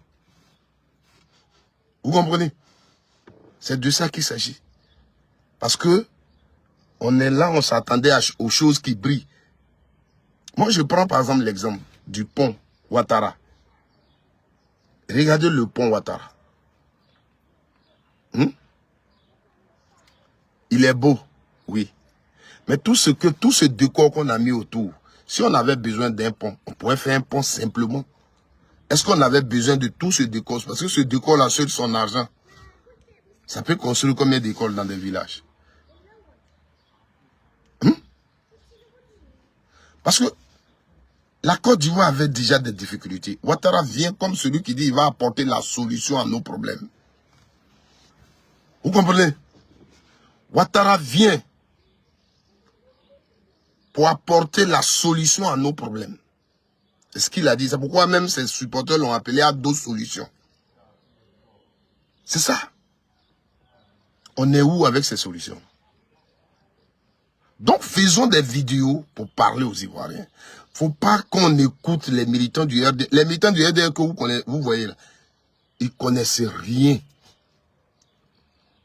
S2: Vous comprenez? C'est de ça qu'il s'agit. Parce que on est là, on s'attendait aux choses qui brillent. Moi, je prends par exemple l'exemple du pont Ouattara. Regardez le pont Ouattara. Il est beau, oui. Mais tout ce décor qu'on a mis autour, si on avait besoin d'un pont, on pourrait faire un pont simplement. Est-ce qu'on avait besoin de tout ce décor? Parce que ce décor-là, seul son argent, ça peut construire combien d'écoles dans des villages? Parce que la Côte d'Ivoire avait déjà des difficultés. Ouattara vient comme celui qui dit qu'il va apporter la solution à nos problèmes. Vous comprenez? Ouattara vient pour apporter la solution à nos problèmes. C'est ce qu'il a dit. C'est pourquoi même ses supporters l'ont appelé à d'autres solutions. C'est ça. On est où avec ces solutions? Donc faisons des vidéos pour parler aux Ivoiriens. Faut pas qu'on écoute les militants du RDR. Les militants du RDR que vous voyez là, ils connaissent rien.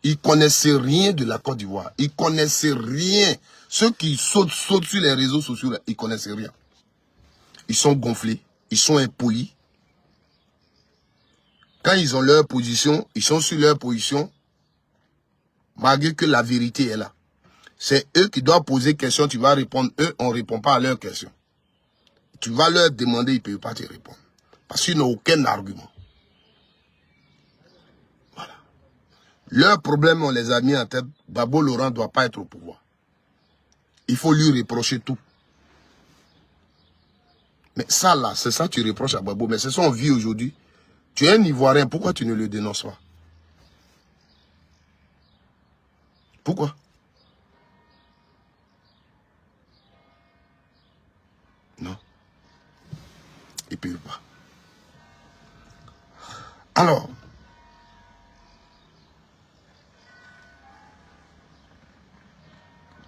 S2: Ils connaissent rien de la Côte d'Ivoire. Ils connaissent rien. Ceux qui sautent sur les réseaux sociaux là, ils connaissent rien. Ils sont gonflés, ils sont impolis. Quand ils ont leur position, ils sont sur leur position, malgré que la vérité est là. C'est eux qui doivent poser question, tu vas répondre. Eux, on ne répond pas à leurs questions. Tu vas leur demander, ils ne peuvent pas te répondre. Parce qu'ils n'ont aucun argument. Voilà. Leur problème, on les a mis en tête. Gbagbo Laurent ne doit pas être au pouvoir. Il faut lui reprocher tout. Mais ça là, c'est ça que tu reproches à Gbagbo. Mais c'est ça qu'on vit aujourd'hui. Tu es un Ivoirien, pourquoi tu ne le dénonces pas? Pourquoi? Non. Ils ne peuvent pas. Alors,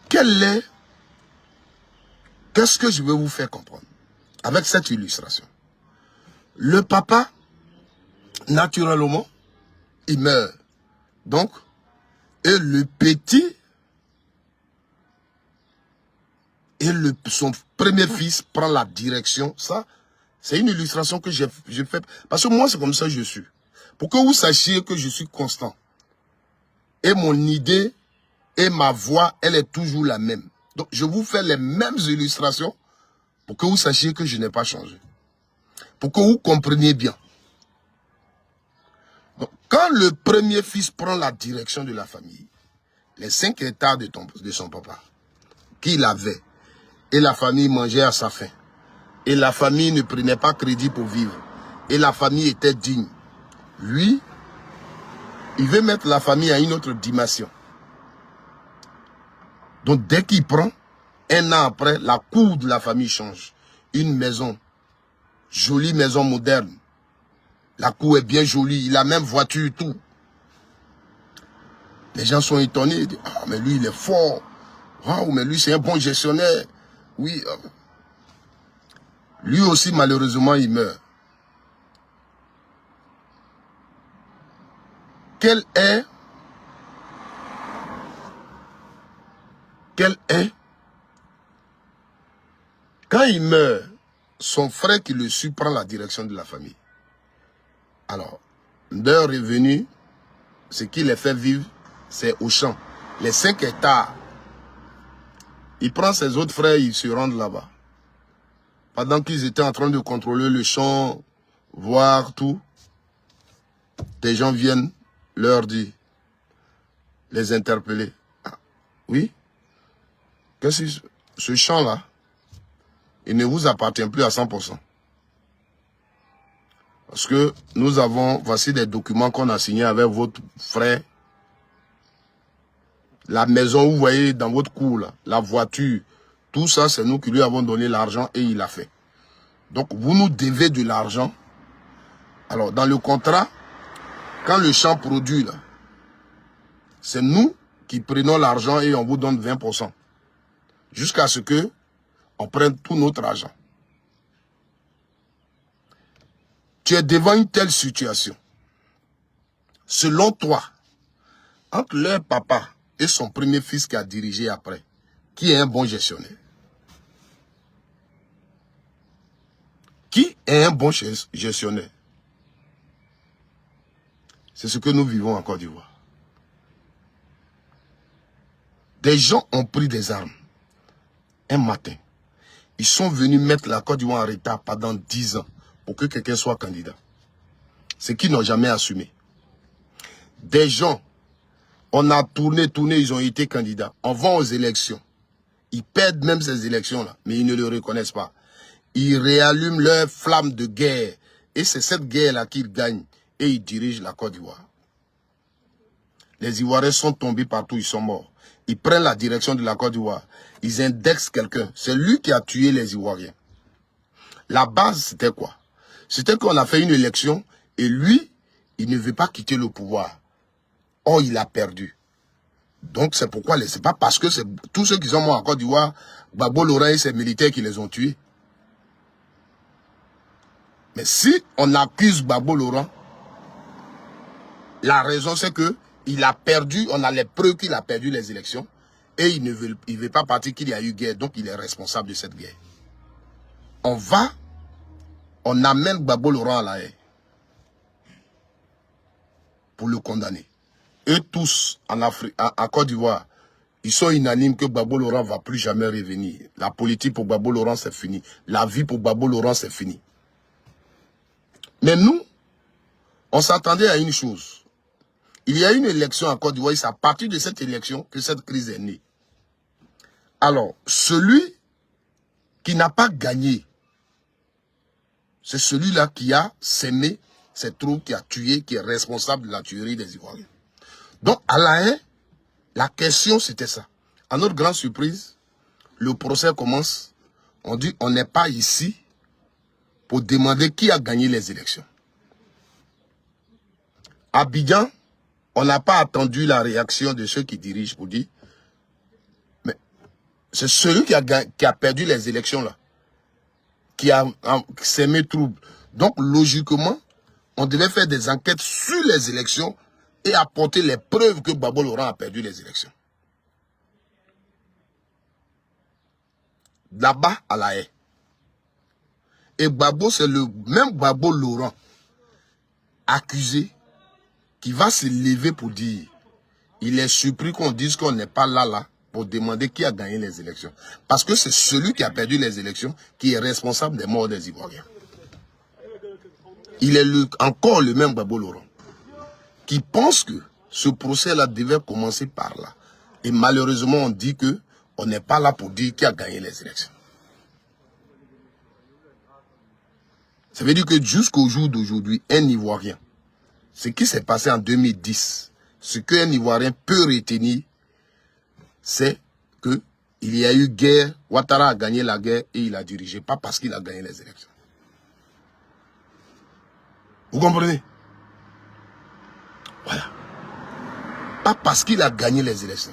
S2: qu'est-ce que je vais vous faire comprendre avec cette illustration? Le papa, naturellement, il meurt. Donc, et le petit, et son premier fils prend la direction. Ça, c'est une illustration que j'ai fait. Parce que moi, c'est comme ça que je suis. Pour que vous sachiez que je suis constant. Et mon idée et ma voix, elle est toujours la même. Donc, je vous fais les mêmes illustrations pour que vous sachiez que je n'ai pas changé. Pour que vous compreniez bien. Donc, quand le premier fils prend la direction de la famille, les 5 hectares de son papa, qu'il avait, et la famille mangeait à sa faim, et la famille ne prenait pas crédit pour vivre, et la famille était digne, lui, il veut mettre la famille à une autre dimension. Donc, dès qu'il prend, un an après, la cour de la famille change. Une maison, jolie maison moderne. La cour est bien jolie, il a même voiture, tout. Les gens sont étonnés, ils disent, ah, mais lui, il est fort. Waouh, mais lui, c'est un bon gestionnaire. Oui. Lui aussi, malheureusement, il meurt. Quel est quand il meurt, son frère qui le suit prend la direction de la famille. Alors, leur revenu, ce qui les fait vivre, c'est au champ. Les 5 hectares, il prend ses autres frères, ils se rendent là-bas. Pendant qu'ils étaient en train de contrôler le champ, voir tout, des gens viennent leur dire, les interpeller. Ah, oui? Qu'est-ce que ce champ-là, il ne vous appartient plus à 100%. Parce que nous avons, voici des documents qu'on a signés avec votre frère. La maison, vous voyez dans votre cour, là, la voiture, tout ça, c'est nous qui lui avons donné l'argent et il l'a fait. Donc, vous nous devez de l'argent. Alors, dans le contrat, quand le champ produit, là, C'est nous qui prenons l'argent et on vous donne 20%. Jusqu'à ce que on prenne tout notre argent. Tu es devant une telle situation. Selon toi, entre leur papa et son premier fils qui a dirigé après, qui est un bon gestionnaire? Qui est un bon gestionnaire? C'est ce que nous vivons en Côte d'Ivoire. Des gens ont pris des armes. Un matin, ils sont venus mettre la Côte d'Ivoire en retard pendant 10 ans pour que quelqu'un soit candidat. Ce qu'ils n'ont jamais assumé. Des gens, on a tourné, ils ont été candidats. On va aux élections. Ils perdent même ces élections-là, mais ils ne le reconnaissent pas. Ils réallument leur flamme de guerre. Et c'est cette guerre-là qu'ils gagnent. Et ils dirigent la Côte d'Ivoire. Les Ivoiriens sont tombés partout, ils sont morts. Ils prennent la direction de la Côte d'Ivoire. Ils indexent quelqu'un. C'est lui qui a tué les Ivoiriens. La base, c'était quoi? C'était qu'on a fait une élection et lui, il ne veut pas quitter le pouvoir. Or, il a perdu. Donc, c'est pourquoi, c'est pas parce que c'est tous ceux qui sont morts en Côte d'Ivoire, Gbagbo Laurent et ses militaires qui les ont tués. Mais si on accuse Gbagbo Laurent, la raison c'est que il a perdu, on a les preuves qu'il a perdu les élections et il ne veut pas partir qu'il y a eu guerre, donc il est responsable de cette guerre. On amène Gbagbo Laurent à la haie pour le condamner. Eux tous en Afrique, en Côte d'Ivoire, ils sont unanimes que Gbagbo Laurent ne va plus jamais revenir. La politique pour Gbagbo Laurent c'est fini. La vie pour Gbagbo Laurent c'est fini. Mais nous, on s'attendait à une chose. Il y a une élection en Côte d'Ivoire, c'est à partir de cette élection que cette crise est née. Alors, celui qui n'a pas gagné, c'est celui-là qui a sémé ces troupes, qui a tué, qui est responsable de la tuerie des Ivoiriens. Donc, à la haie, la question c'était ça. À notre grande surprise, le procès commence. On dit, on n'est pas ici pour demander qui a gagné les élections. À Abidjan, on n'a pas attendu la réaction de ceux qui dirigent pour dire, mais c'est celui qui a perdu les élections là, qui a sémé trouble. Donc logiquement, on devait faire des enquêtes sur les élections et apporter les preuves que Gbagbo Laurent a perdu les élections. Là-bas, à la haie. Et Gbagbo, c'est le même Gbagbo Laurent accusé qui va se lever pour dire, il est surpris qu'on dise qu'on n'est pas là pour demander qui a gagné les élections. Parce que c'est celui qui a perdu les élections qui est responsable des morts des Ivoiriens. Il est encore le même Gbagbo Laurent qui pense que ce procès-là devait commencer par là. Et malheureusement, on dit que on n'est pas là pour dire qui a gagné les élections. Ça veut dire que jusqu'au jour d'aujourd'hui, un Ivoirien, ce qui s'est passé en 2010, ce qu'un Ivoirien peut retenir, c'est qu'il y a eu guerre, Ouattara a gagné la guerre et il a dirigé, pas parce qu'il a gagné les élections. Vous comprenez? Voilà. Pas parce qu'il a gagné les élections.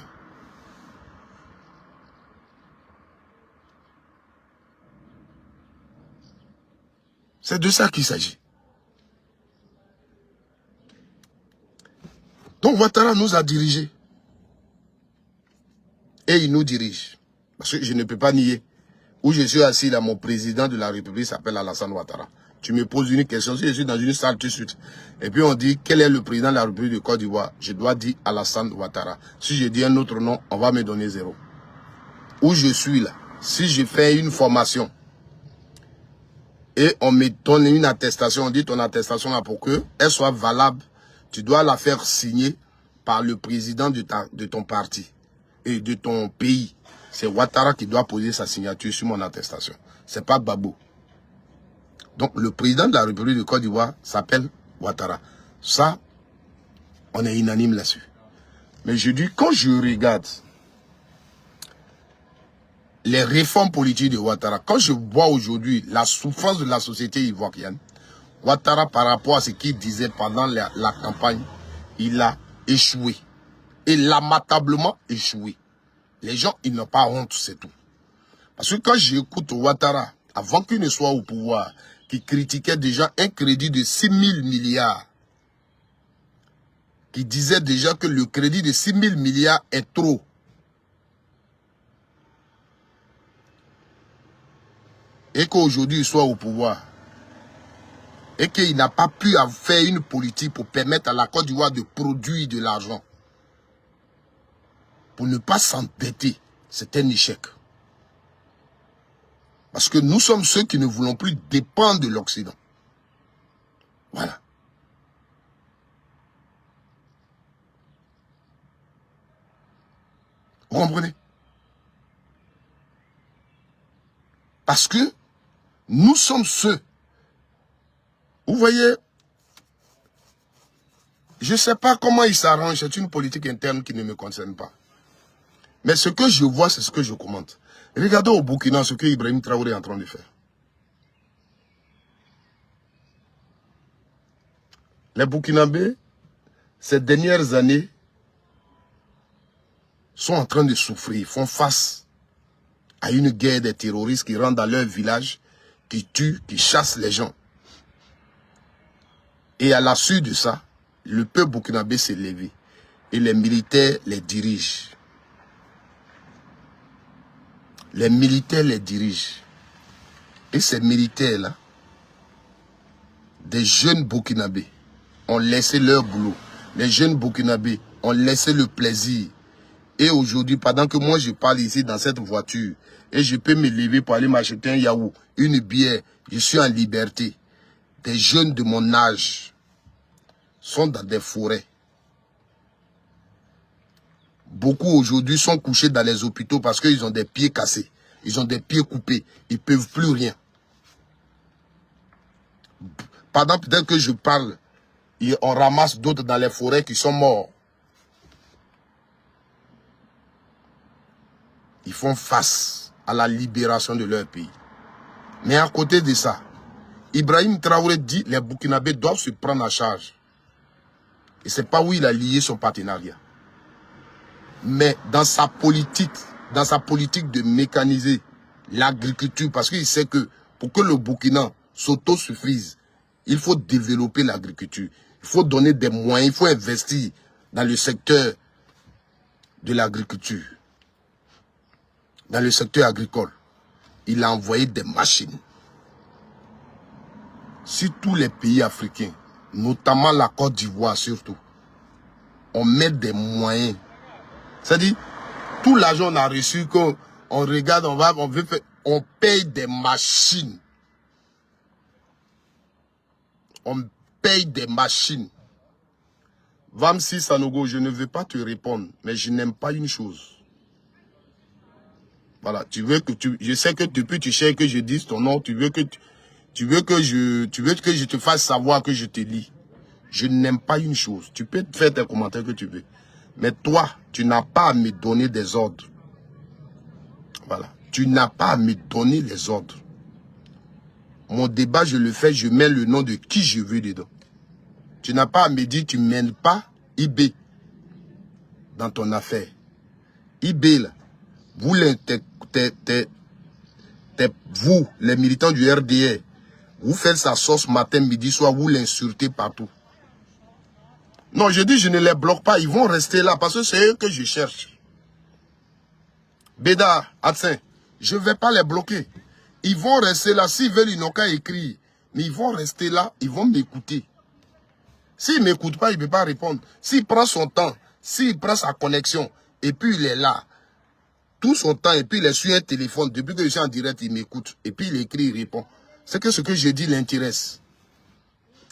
S2: C'est de ça qu'il s'agit. Donc Ouattara nous a dirigés. Et il nous dirige. Parce que je ne peux pas nier. Où je suis assis là, mon président de la République s'appelle Alassane Ouattara. Tu me poses une question, si je suis dans une salle tout de suite, et puis on dit quel est le président de la République de Côte d'Ivoire, je dois dire Alassane Ouattara. Si je dis un autre nom, on va me donner 0. Où je suis là, si je fais une formation, et on me donne une attestation, on dit ton attestation là pour qu'elle soit valable, tu dois la faire signer par le président de ton parti et de ton pays. C'est Ouattara qui doit poser sa signature sur mon attestation. C'est pas Gbagbo. Donc le président de la République de Côte d'Ivoire s'appelle Ouattara. Ça, on est unanime là-dessus. Mais je dis, quand je regarde les réformes politiques de Ouattara, quand je vois aujourd'hui la souffrance de la société ivoirienne, Ouattara, par rapport à ce qu'il disait pendant la campagne, il a échoué. et lamentablement échoué. Les gens, ils n'ont pas honte, c'est tout. Parce que quand j'écoute Ouattara, avant qu'il ne soit au pouvoir, qui critiquait déjà un crédit de 6 000 milliards, qui disait déjà que le crédit de 6 000 milliards est trop. Et qu'aujourd'hui il soit au pouvoir. Et qu'il n'a pas pu faire une politique pour permettre à la Côte d'Ivoire de produire de l'argent. Pour ne pas s'endetter. C'est un échec. Parce que nous sommes ceux qui ne voulons plus dépendre de l'Occident. Voilà. Vous comprenez? Parce que nous sommes ceux. Vous voyez, je ne sais pas comment ils s'arrangent. C'est une politique interne qui ne me concerne pas. Mais ce que je vois, c'est ce que je commente. Regardez au Burkina ce que Ibrahim Traoré est en train de faire. Les Burkinabés, ces dernières années, sont en train de souffrir, font face à une guerre des terroristes qui rentrent dans leur village, qui tuent, qui chassent les gens. Et à la suite de ça, le peuple burkinabé s'est levé. Et les militaires les dirigent. Les militaires les dirigent. Et ces militaires-là, des jeunes burkinabés, ont laissé leur boulot. Les jeunes burkinabés ont laissé le plaisir. Et aujourd'hui, pendant que moi je parle ici dans cette voiture, et je peux me lever pour aller m'acheter un yaourt, une bière, je suis en liberté. Des jeunes de mon âge sont dans des forêts. Beaucoup aujourd'hui sont couchés dans les hôpitaux parce qu'ils ont des pieds cassés. Ils ont des pieds coupés. Ils ne peuvent plus rien. Pendant peut-être que je parle, on ramasse d'autres dans les forêts qui sont morts. Ils font face à la libération de leur pays. Mais à côté de ça, Ibrahim Traoré dit que les Burkinabés doivent se prendre en charge. Et ce n'est pas où il a lié son partenariat. Mais dans sa politique de mécaniser l'agriculture, parce qu'il sait que pour que le Burkina s'autosuffise, il faut développer l'agriculture. Il faut donner des moyens, il faut investir dans le secteur de l'agriculture. Dans le secteur agricole, il a envoyé des machines. Si tous les pays africains, notamment la Côte d'Ivoire surtout, on met des moyens, c'est-à-dire, tout l'argent qu'on a reçu, qu'on regarde, on paye des machines. On paye des machines. Vamsi Sanogo, je ne veux pas te répondre, mais je n'aime pas une chose. Voilà, je sais que depuis tu cherches que je dise ton nom, tu veux que je te fasse savoir que je te lis. Je n'aime pas une chose. Tu peux faire tes commentaires que tu veux. Mais toi, tu n'as pas à me donner des ordres. Voilà. Tu n'as pas à me donner les ordres. Mon débat, je le fais, je mets le nom de qui je veux dedans. Tu n'as pas à me dire, tu ne mènes pas IB dans ton affaire. IB, là, vous, vous, les militants du RDR, vous faites sa sauce matin, midi, soir, vous l'insultez partout. Non, je dis, je ne les bloque pas, ils vont rester là, parce que c'est eux que je cherche. Béda, Atsin, je ne vais pas les bloquer. Ils vont rester là, s'ils veulent, ils n'ont qu'à écrire. Mais ils vont rester là, ils vont m'écouter. S'il ne m'écoute pas, il ne peut pas répondre. S'il prend son temps, s'il prend sa connexion, et puis il est là, tout son temps, et puis il est sur un téléphone, depuis que je suis en direct, il m'écoute, et puis il écrit, il répond. C'est que ce que je dis l'intéresse.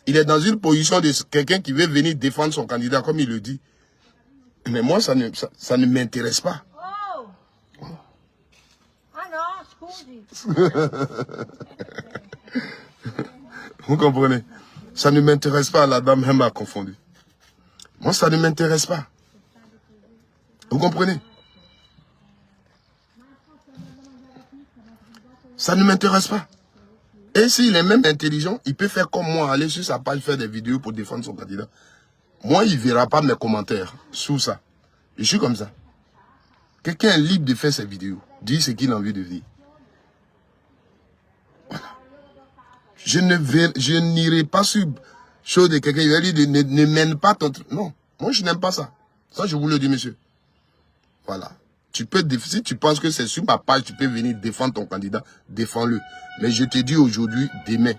S2: Il est dans une position de quelqu'un qui veut venir défendre son candidat, comme il le dit. Mais moi, ça ne m'intéresse pas.
S3: Oh. Ah non, scusi.
S2: Vous comprenez? Ça ne m'intéresse pas, la dame même a confondu. Moi, ça ne m'intéresse pas. Vous comprenez? Ça ne m'intéresse pas. Et s'il est même intelligent, il peut faire comme moi, aller sur sa page, faire des vidéos pour défendre son candidat. Moi, il ne verra pas mes commentaires sous ça. Je suis comme ça. Quelqu'un est libre de faire ses vidéos. Dire ce qu'il a envie de dire. Voilà. Je n'irai pas sur chose de quelqu'un. Il va dire ne mène pas ton truc. Non. Moi, je n'aime pas ça. Ça, je vous le dis, monsieur. Voilà. Tu peux, si tu penses que c'est sur ma page, tu peux venir défendre ton candidat, défends-le. Mais je te dis aujourd'hui, demain.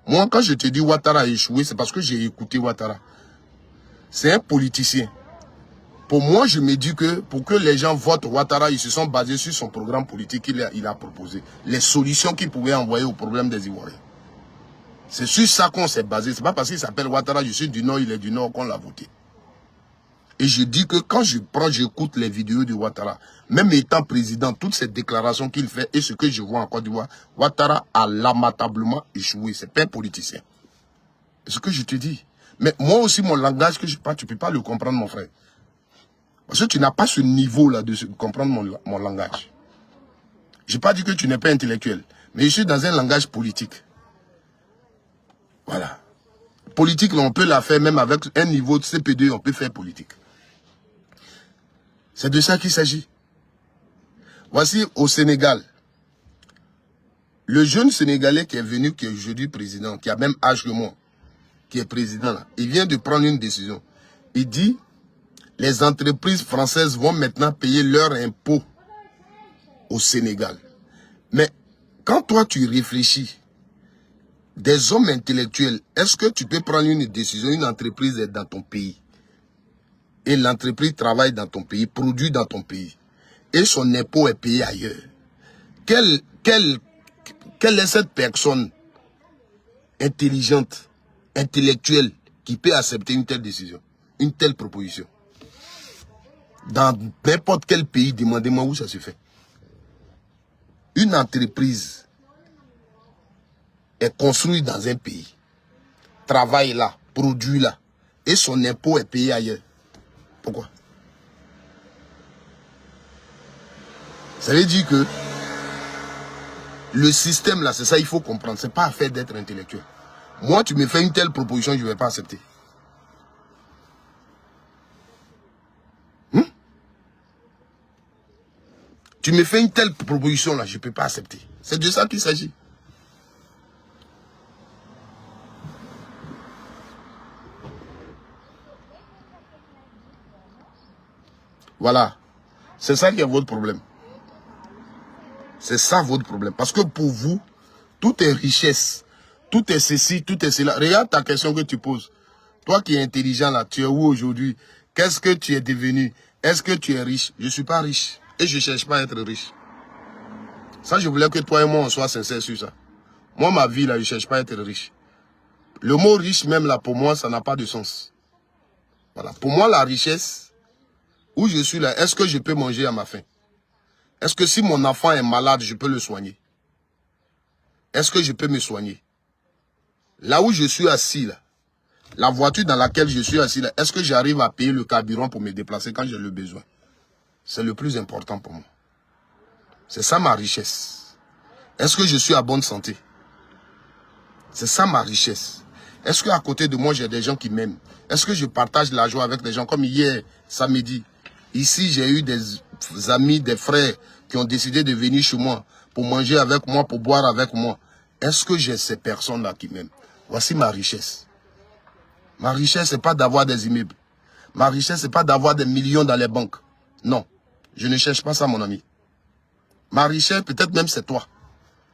S2: Moi, quand je te dis Ouattara a échoué, c'est parce que j'ai écouté Ouattara. C'est un politicien. Pour moi, je me dis que pour que les gens votent Ouattara, ils se sont basés sur son programme politique qu'il a proposé. Les solutions qu'il pouvait envoyer au problème des Ivoiriens. C'est sur ça qu'on s'est basé. C'est pas parce qu'il s'appelle Ouattara, je suis du Nord, il est du Nord, qu'on l'a voté. Et je dis que quand j'écoute les vidéos de Ouattara, même étant président, toutes ces déclarations qu'il fait et ce que je vois en Côte d'Ivoire, Ouattara a lamentablement échoué. C'est pas un politicien. C'est ce que je te dis. Mais moi aussi, mon langage que je parle, tu ne peux pas le comprendre, mon frère. Parce que tu n'as pas ce niveau-là de comprendre mon langage. Je n'ai pas dit que tu n'es pas intellectuel. Mais je suis dans un langage politique. Voilà. Politique, on peut la faire même avec un niveau de CP2, on peut faire politique. C'est de ça qu'il s'agit. Voici au Sénégal. Le jeune Sénégalais qui est venu, qui est aujourd'hui président, qui a même âge que moi, qui est président là, il vient de prendre une décision. Il dit, les entreprises françaises vont maintenant payer leurs impôts au Sénégal. Mais quand toi tu réfléchis, des hommes intellectuels, est-ce que tu peux prendre une décision, une entreprise est dans ton pays, et l'entreprise travaille dans ton pays, produit dans ton pays, et son impôt est payé ailleurs. Quelle est cette personne intelligente, intellectuelle, qui peut accepter une telle décision, une telle proposition? Dans n'importe quel pays, demandez-moi où ça se fait. Une entreprise est construite dans un pays, travaille là, produit là, et son impôt est payé ailleurs. Pourquoi? Ça veut dire que le système là, c'est ça, il faut comprendre. C'est pas affaire d'être intellectuel. Moi, tu me fais une telle proposition, je ne vais pas accepter. Tu me fais une telle proposition là, je ne peux pas accepter. C'est de ça qu'il s'agit. Voilà. C'est ça qui est votre problème. C'est ça votre problème. Parce que pour vous, tout est richesse. Tout est ceci, tout est cela. Regarde ta question que tu poses. Toi qui es intelligent là, tu es où aujourd'hui? Qu'est-ce que tu es devenu? Est-ce que tu es riche? Je ne suis pas riche. Et je ne cherche pas à être riche. Ça, je voulais que toi et moi, on soit sincères sur ça. Moi, ma vie là, je ne cherche pas à être riche. Le mot riche même là, pour moi, ça n'a pas de sens. Voilà. Pour moi, la richesse, où je suis là, est-ce que je peux manger à ma faim? Est-ce que si mon enfant est malade, je peux le soigner? Est-ce que je peux me soigner? Là où je suis assis, là, la voiture dans laquelle je suis assis, là, est-ce que j'arrive à payer le carburant pour me déplacer quand j'ai le besoin? C'est le plus important pour moi. C'est ça ma richesse. Est-ce que je suis à bonne santé? C'est ça ma richesse. Est-ce qu'à côté de moi, j'ai des gens qui m'aiment? Est-ce que je partage la joie avec des gens? Comme hier, samedi, ici, j'ai eu des amis, des frères qui ont décidé de venir chez moi pour manger avec moi, pour boire avec moi. Est-ce que j'ai ces personnes-là qui m'aiment? Voici ma richesse. Ma richesse, ce n'est pas d'avoir des immeubles. Ma richesse, ce n'est pas d'avoir des millions dans les banques. Non, je ne cherche pas ça, mon ami. Ma richesse, peut-être même c'est toi.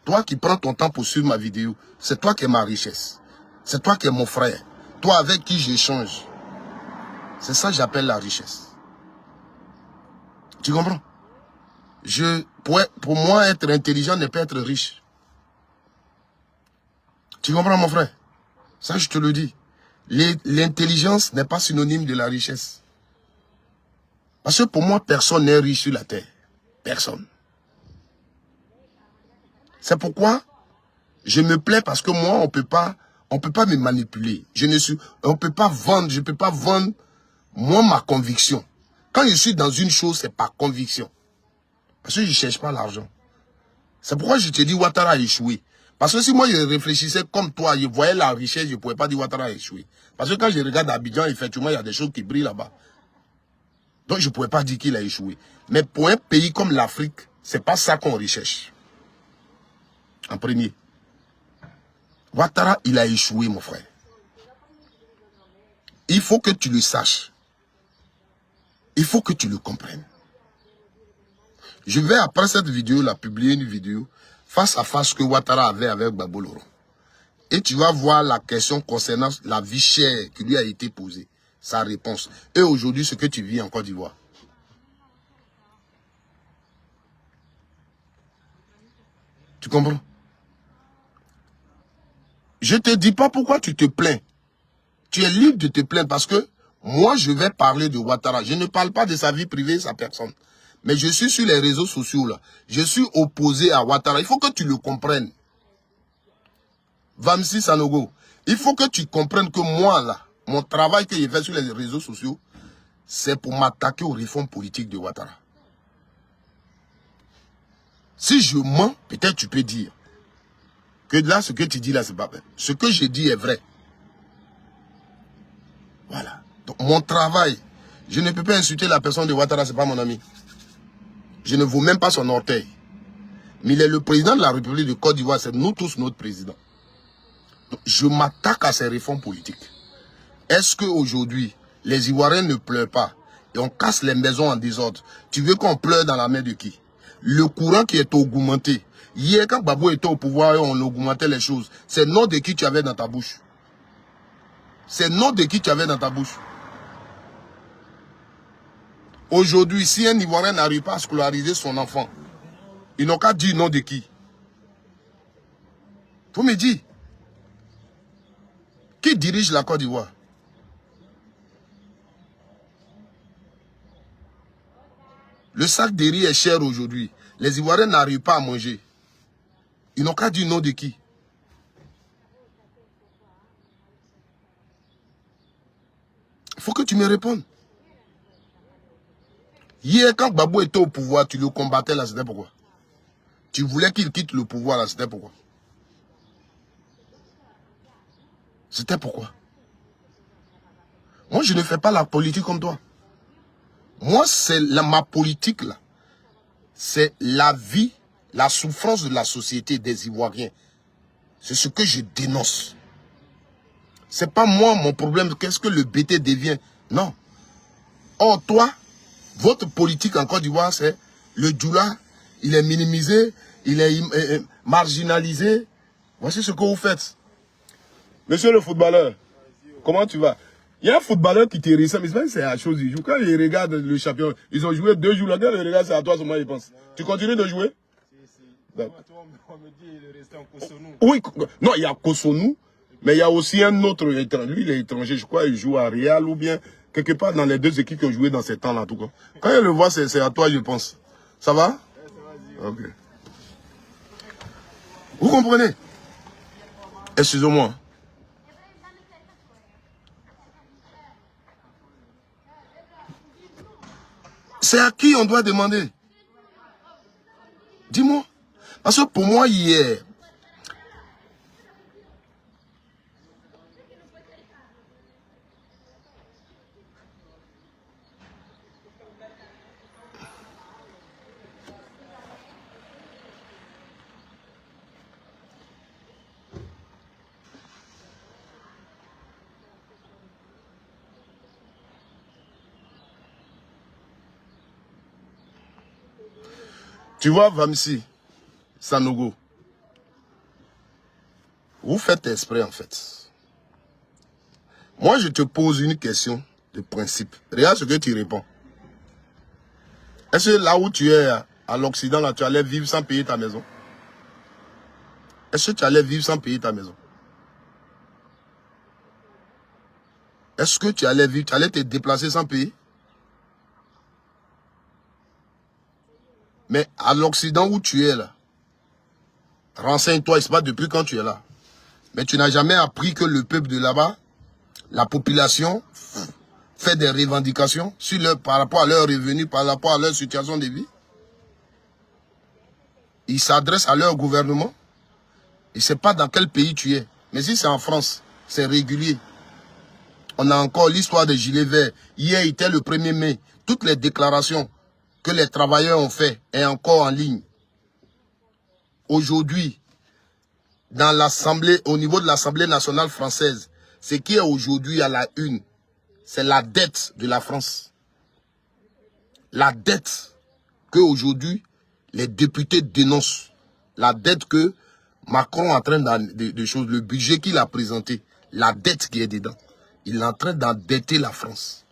S2: Toi qui prends ton temps pour suivre ma vidéo, c'est toi qui es ma richesse. C'est toi qui es mon frère. Toi avec qui j'échange. C'est ça que j'appelle la richesse. Tu comprends? Pour moi, être intelligent n'est pas être riche. Tu comprends, mon frère? Ça, je te le dis. L'intelligence n'est pas synonyme de la richesse. Parce que pour moi, personne n'est riche sur la terre. Personne. C'est pourquoi je me plais, parce que moi, on ne peut pas me manipuler. On peut pas vendre, je ne peux pas vendre, moi, ma conviction. Quand je suis dans une chose, c'est par conviction. Parce que je ne cherche pas l'argent. C'est pourquoi je te dis Ouattara a échoué. Parce que si moi je réfléchissais comme toi, je voyais la richesse, je ne pouvais pas dire Ouattara a échoué. Parce que quand je regarde Abidjan, effectivement, il y a des choses qui brillent là-bas. Donc, je ne pouvais pas dire qu'il a échoué. Mais pour un pays comme l'Afrique, ce n'est pas ça qu'on recherche. En premier. Ouattara, il a échoué, mon frère. Il faut que tu le saches. Il faut que tu le comprennes. Je vais, après cette vidéo, la publier une vidéo face à face que Ouattara avait avec Gbagbo Laurent. Et tu vas voir la question concernant la vie chère qui lui a été posée. Sa réponse. Et aujourd'hui, ce que tu vis en Côte d'Ivoire. Tu comprends? Je ne te dis pas pourquoi tu te plains. Tu es libre de te plaindre parce que moi, je vais parler de Ouattara. Je ne parle pas de sa vie privée, sa personne. Mais je suis sur les réseaux sociaux là. Je suis opposé à Ouattara. Il faut que tu le comprennes. Vamsi Sanogo, il faut que tu comprennes que moi là, mon travail que j'ai fait sur les réseaux sociaux, c'est pour m'attaquer aux réformes politiques de Ouattara. Si je mens, peut-être tu peux dire que là, ce que tu dis là, c'est pas vrai. Ce que je dis est vrai. Voilà. Donc, mon travail, je ne peux pas insulter la personne de Ouattara, c'est pas mon ami. Je ne vaux même pas son orteil. Mais il est le président de la République de Côte d'Ivoire, c'est nous tous notre président. Donc, je m'attaque à ces réformes politiques. Est-ce qu'aujourd'hui, les Ivoiriens ne pleurent pas et on casse les maisons en désordre? Tu veux qu'on pleure dans la main de qui? Le courant qui est augmenté. Hier, quand Gbagbo était au pouvoir et on augmentait les choses, c'est le nom de qui tu avais dans ta bouche. C'est le nom de qui tu avais dans ta bouche. Aujourd'hui, si un Ivoirien n'arrive pas à scolariser son enfant, ils n'ont qu'à dire nom de qui. Vous me dites, qui dirige la Côte d'Ivoire? Le sac de riz est cher aujourd'hui. Les Ivoiriens n'arrivent pas à manger. Ils n'ont qu'à dire nom de qui. Il faut que tu me répondes. Hier, quand Gbagbo était au pouvoir, tu le combattais là, c'était pourquoi? Tu voulais qu'il quitte le pouvoir là, c'était pourquoi? C'était pourquoi? Moi, je ne fais pas la politique comme toi. Moi, c'est ma politique là. C'est la vie, la souffrance de la société des Ivoiriens. C'est ce que je dénonce. C'est pas moi mon problème. Qu'est-ce que le BT devient? Non. Or, toi, votre politique en Côte d'Ivoire, c'est le Djoula, il est minimisé, il est marginalisé. Voici ce que vous faites. Monsieur le footballeur, comment tu vas? Il y a un footballeur qui te ressemble, c'est la chose du jour. Quand il regarde le champion, ils ont joué 2 jours là, quand il regarde, c'est à toi seulement il pense. Tu continues de jouer? On me dit qu'il est resté en Cotonou. Oui, non, il y a Cotonou, mais il y a aussi un autre étranger. Lui, il est étranger, je crois, il joue à Real ou bien quelque part dans les 2 équipes qui ont joué dans ces temps-là, en tout cas. Quand il le voit, c'est à toi, je pense. Ça va? Ok. Vous comprenez? Excusez-moi. C'est à qui on doit demander? Dis-moi. Parce que pour moi, hier, tu vois, Vamsi Sanogo, vous faites exprès en fait. Moi, je te pose une question de principe. Regarde ce que tu réponds. Est-ce que là où tu es, à l'Occident, là, tu allais vivre sans payer ta maison? Est-ce que tu allais vivre sans payer ta maison? Est-ce que tu allais vivre, tu allais te déplacer sans payer? Mais à l'Occident où tu es là, renseigne-toi, c'est pas depuis quand tu es là. Mais tu n'as jamais appris que le peuple de là-bas, la population, fait des revendications par rapport à leurs revenus, par rapport à leur situation de vie. Ils s'adressent à leur gouvernement. Et c'est pas dans quel pays tu es. Mais si c'est en France, c'est régulier. On a encore l'histoire des gilets verts. Hier, il était le 1er mai. toutes les déclarations que les travailleurs ont fait est encore en ligne. Aujourd'hui, dans l'Assemblée, au niveau de l'Assemblée nationale française, ce qui est aujourd'hui à la une, c'est la dette de la France. La dette que aujourd'hui les députés dénoncent. La dette que Macron est en train de choses, le budget qu'il a présenté, la dette qui est dedans. Il est en train d'endetter la France.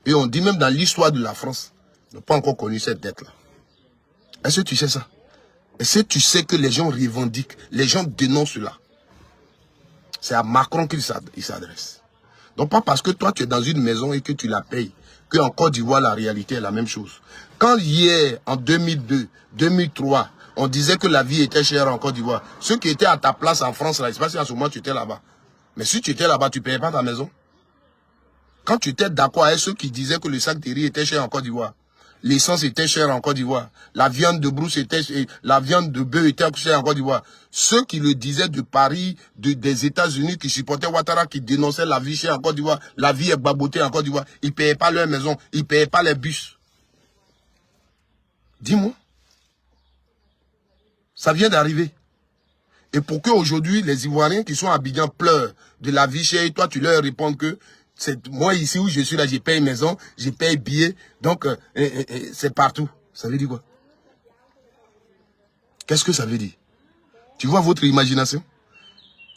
S2: Et on dit même dans l'histoire de la France, on n'a pas encore connu cette dette-là. Est-ce que tu sais ça? Est-ce que tu sais que les gens revendiquent, les gens dénoncent cela? C'est à Macron qu'il s'adresse. Donc pas parce que toi tu es dans une maison et que tu la payes, qu'en Côte d'Ivoire la réalité est la même chose. Quand hier, en 2002, 2003, on disait que la vie était chère en Côte d'Ivoire, ceux qui étaient à ta place en France, là, je ne sais pas si à ce moment tu étais là-bas. Mais si tu étais là-bas, tu ne payais pas ta maison. Quand tu étais d'accord avec ceux qui disaient que le sac de riz était cher en Côte d'Ivoire, l'essence était chère en Côte d'Ivoire, la viande de brousse était chère, la viande de bœuf était chère en Côte d'Ivoire. Ceux qui le disaient de Paris, des États-Unis, qui supportaient Ouattara, qui dénonçaient la vie chère en Côte d'Ivoire, la vie est babotée en Côte d'Ivoire, ils ne payaient pas leur maison, ils ne payaient pas les bus. Dis-moi. Ça vient d'arriver. Et pour qu'aujourd'hui, les Ivoiriens qui sont à Abidjan pleurent de la vie chère, et toi tu leur réponds que c'est moi ici où je suis là, j'ai payé maison, j'ai payé billets, donc c'est partout. Ça veut dire quoi? Qu'est-ce que ça veut dire? Tu vois votre imagination?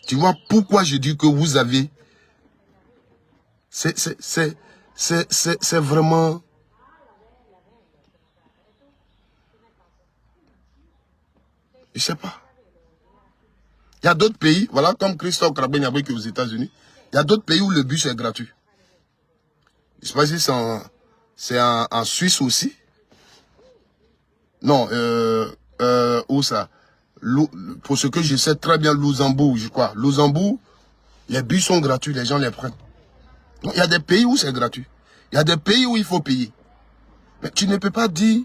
S2: Tu vois pourquoi je dis que vous avez... C'est vraiment... Je sais pas. Il y a d'autres pays, voilà, comme Christophe Krabenyabé qui est aux États-Unis, il y a d'autres pays où le bus est gratuit. Je ne sais pas si c'est en Suisse aussi. Non, où ça? Pour ce que je sais très bien, Luxembourg, je crois. Luxembourg, les bus sont gratuits, les gens les prennent. Donc, il y a des pays où c'est gratuit. Il y a des pays où il faut payer. Mais tu ne peux pas dire...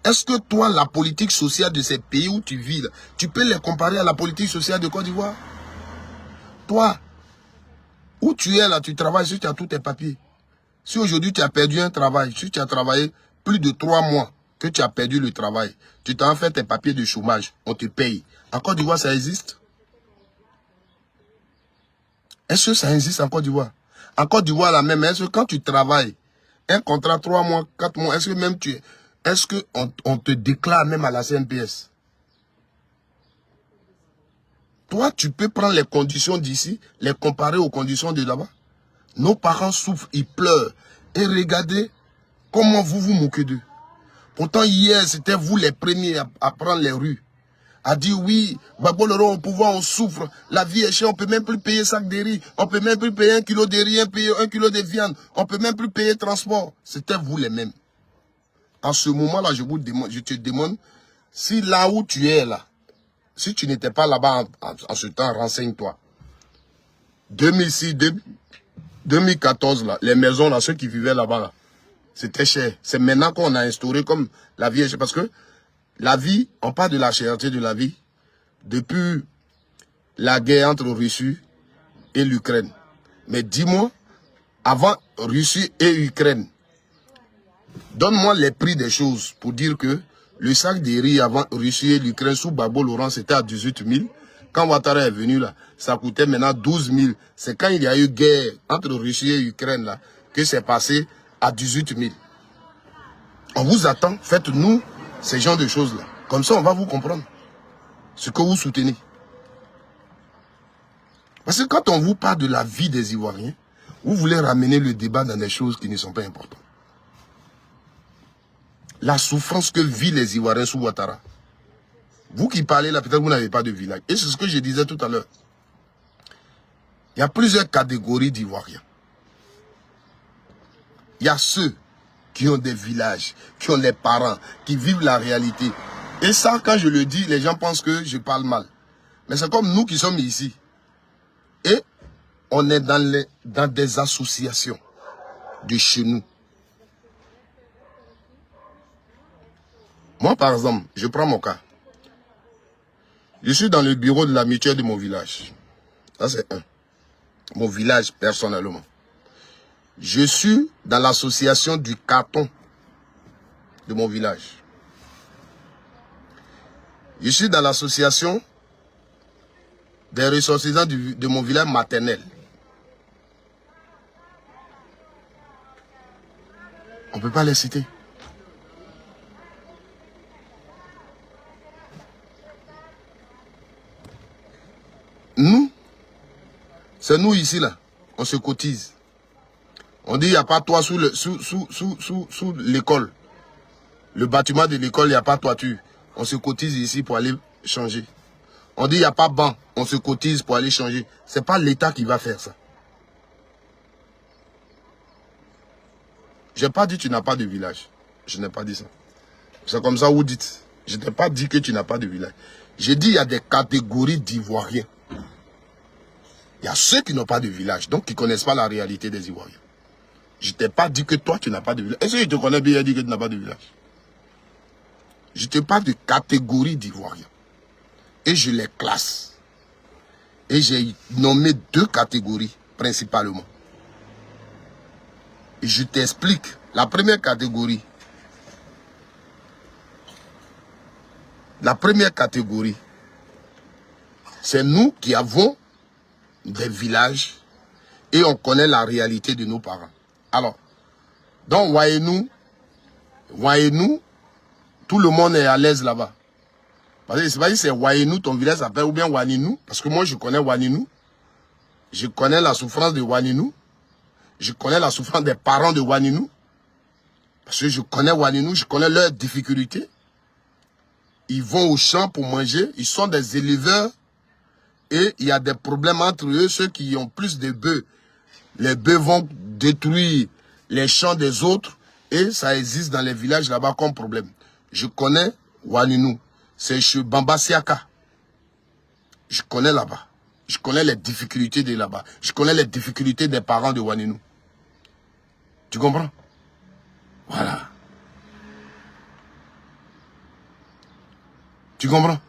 S2: Est-ce que toi, la politique sociale de ces pays où tu vis, là, tu peux les comparer à la politique sociale de Côte d'Ivoire? Toi, où tu es là, tu travailles, si tu as tous tes papiers. Si aujourd'hui tu as perdu un travail, si tu as travaillé plus de 3 mois que tu as perdu le travail, tu t'en fais tes papiers de chômage, on te paye. En Côte d'Ivoire, ça existe? Est-ce que ça existe en Côte d'Ivoire? En Côte d'Ivoire, la même, est-ce que quand tu travailles, un contrat 3 mois, 4 mois, est-ce que même tu... Est-ce qu'on te déclare même à la CNPS? Toi, tu peux prendre les conditions d'ici, les comparer aux conditions de là-bas. Nos parents souffrent, ils pleurent. Et regardez comment vous vous moquez d'eux. Pourtant, hier, c'était vous les premiers à prendre les rues. À dire oui, Baboloro, au pouvoir, on souffre. La vie est chère, on ne peut même plus payer sac de riz. On ne peut même plus payer 1 kilo de riz, payer 1 kilo de viande. On ne peut même plus payer transport. C'était vous les mêmes. En ce moment-là, je te demande, si là où tu es là, si tu n'étais pas là-bas en ce temps, renseigne-toi. 2006, 2014, là, les maisons, là, ceux qui vivaient là-bas, là, c'était cher. C'est maintenant qu'on a instauré comme la vie est chère. Parce que la vie, on parle de la cherté de la vie depuis la guerre entre Russie et l'Ukraine. Mais dis-moi, avant Russie et Ukraine, donne-moi les prix des choses pour dire que le sac de riz avant Russie et l'Ukraine sous Babo Laurent, c'était à 18 000. Quand Ouattara est venu là, ça coûtait maintenant 12 000. C'est quand il y a eu guerre entre Russie et Ukraine là, que c'est passé à 18 000. On vous attend, faites-nous ces genres de choses là. Comme ça, on va vous comprendre ce que vous soutenez. Parce que quand on vous parle de la vie des Ivoiriens, vous voulez ramener le débat dans des choses qui ne sont pas importantes. La souffrance que vivent les Ivoiriens sous Ouattara. Vous qui parlez là, peut-être vous n'avez pas de village. Et c'est ce que je disais tout à l'heure. Il y a plusieurs catégories d'Ivoiriens. Il y a ceux qui ont des villages, qui ont des parents, qui vivent la réalité. Et ça, quand je le dis, les gens pensent que je parle mal. Mais c'est comme nous qui sommes ici. Et on est dans des associations de chez nous. Moi, par exemple, je prends mon cas. Je suis dans le bureau de la mutuelle de mon village. Ça, c'est un. Mon village, personnellement. Je suis dans l'association du carton de mon village. Je suis dans l'association des ressortissants de mon village maternel. On ne peut pas les citer. Nous, c'est nous ici là, on se cotise. On dit il n'y a pas de toit sous l'école. Le bâtiment de l'école, il n'y a pas de toiture. On se cotise ici pour aller changer. On dit il n'y a pas de banc, on se cotise pour aller changer. Ce n'est pas l'État qui va faire ça. Je n'ai pas dit que tu n'as pas de village. Je n'ai pas dit ça. C'est comme ça vous dites. Je n'ai pas dit que tu n'as pas de village. J'ai dit il y a des catégories d'Ivoiriens. Il y a ceux qui n'ont pas de village, donc qui ne connaissent pas la réalité des Ivoiriens. Je ne t'ai pas dit que toi, tu n'as pas de village. Est-ce que je te connais bien et dit que tu n'as pas de village? Je te parle de catégories d'Ivoiriens. Et je les classe. Et j'ai nommé 2 catégories, principalement. Et je t'explique. La première catégorie. C'est nous qui avons des villages et on connaît la réalité de nos parents. Alors, dans Ouahénou, tout le monde est à l'aise là-bas. Parce que c'est pas si c'est Ouahénou, ton village s'appelle, ou bien Ouaninou. Parce que moi, je connais Ouaninou. Je connais la souffrance de Ouaninou. Je connais la souffrance des parents de Ouaninou. Parce que je connais Ouaninou, je connais leurs difficultés. Ils vont au champ pour manger. Ils sont des éleveurs. Et il y a des problèmes entre eux, ceux qui ont plus de bœufs. Les bœufs vont détruire les champs des autres. Et ça existe dans les villages là-bas comme problème. Je connais Ouaninou. C'est chez Bamba Siaka. Je connais là-bas. Je connais les difficultés de là-bas. Je connais les difficultés des parents de Ouaninou. Tu comprends? Voilà. Tu comprends?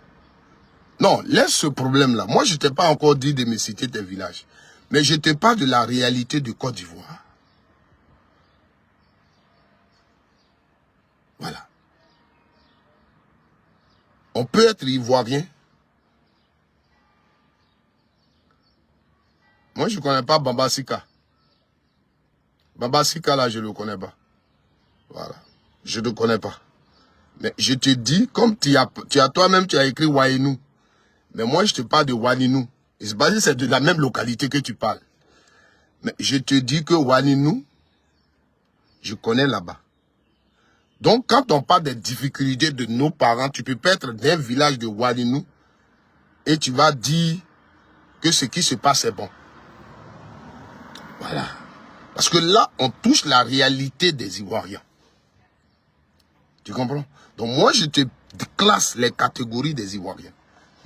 S2: Non, laisse ce problème-là. Moi, je ne t'ai pas encore dit de me citer tes villages. Mais je te parle de la réalité de Côte d'Ivoire. Voilà. On peut être ivoirien. Moi, je ne connais pas Bamba Sika. Bamba Sika, là, je ne le connais pas. Voilà. Je ne le connais pas. Mais je te dis, comme tu as toi-même, tu as écrit Ouahénou. Mais moi, je te parle de Ouaninou. Et c'est basé, c'est de la même localité que tu parles. Mais je te dis que Ouaninou, je connais là-bas. Donc, quand on parle des difficultés de nos parents, tu peux pas être d'un village de Ouaninou et tu vas dire que ce qui se passe est bon. Voilà. Parce que là, on touche la réalité des Ivoiriens. Tu comprends? Donc, moi, je te classe les catégories des Ivoiriens.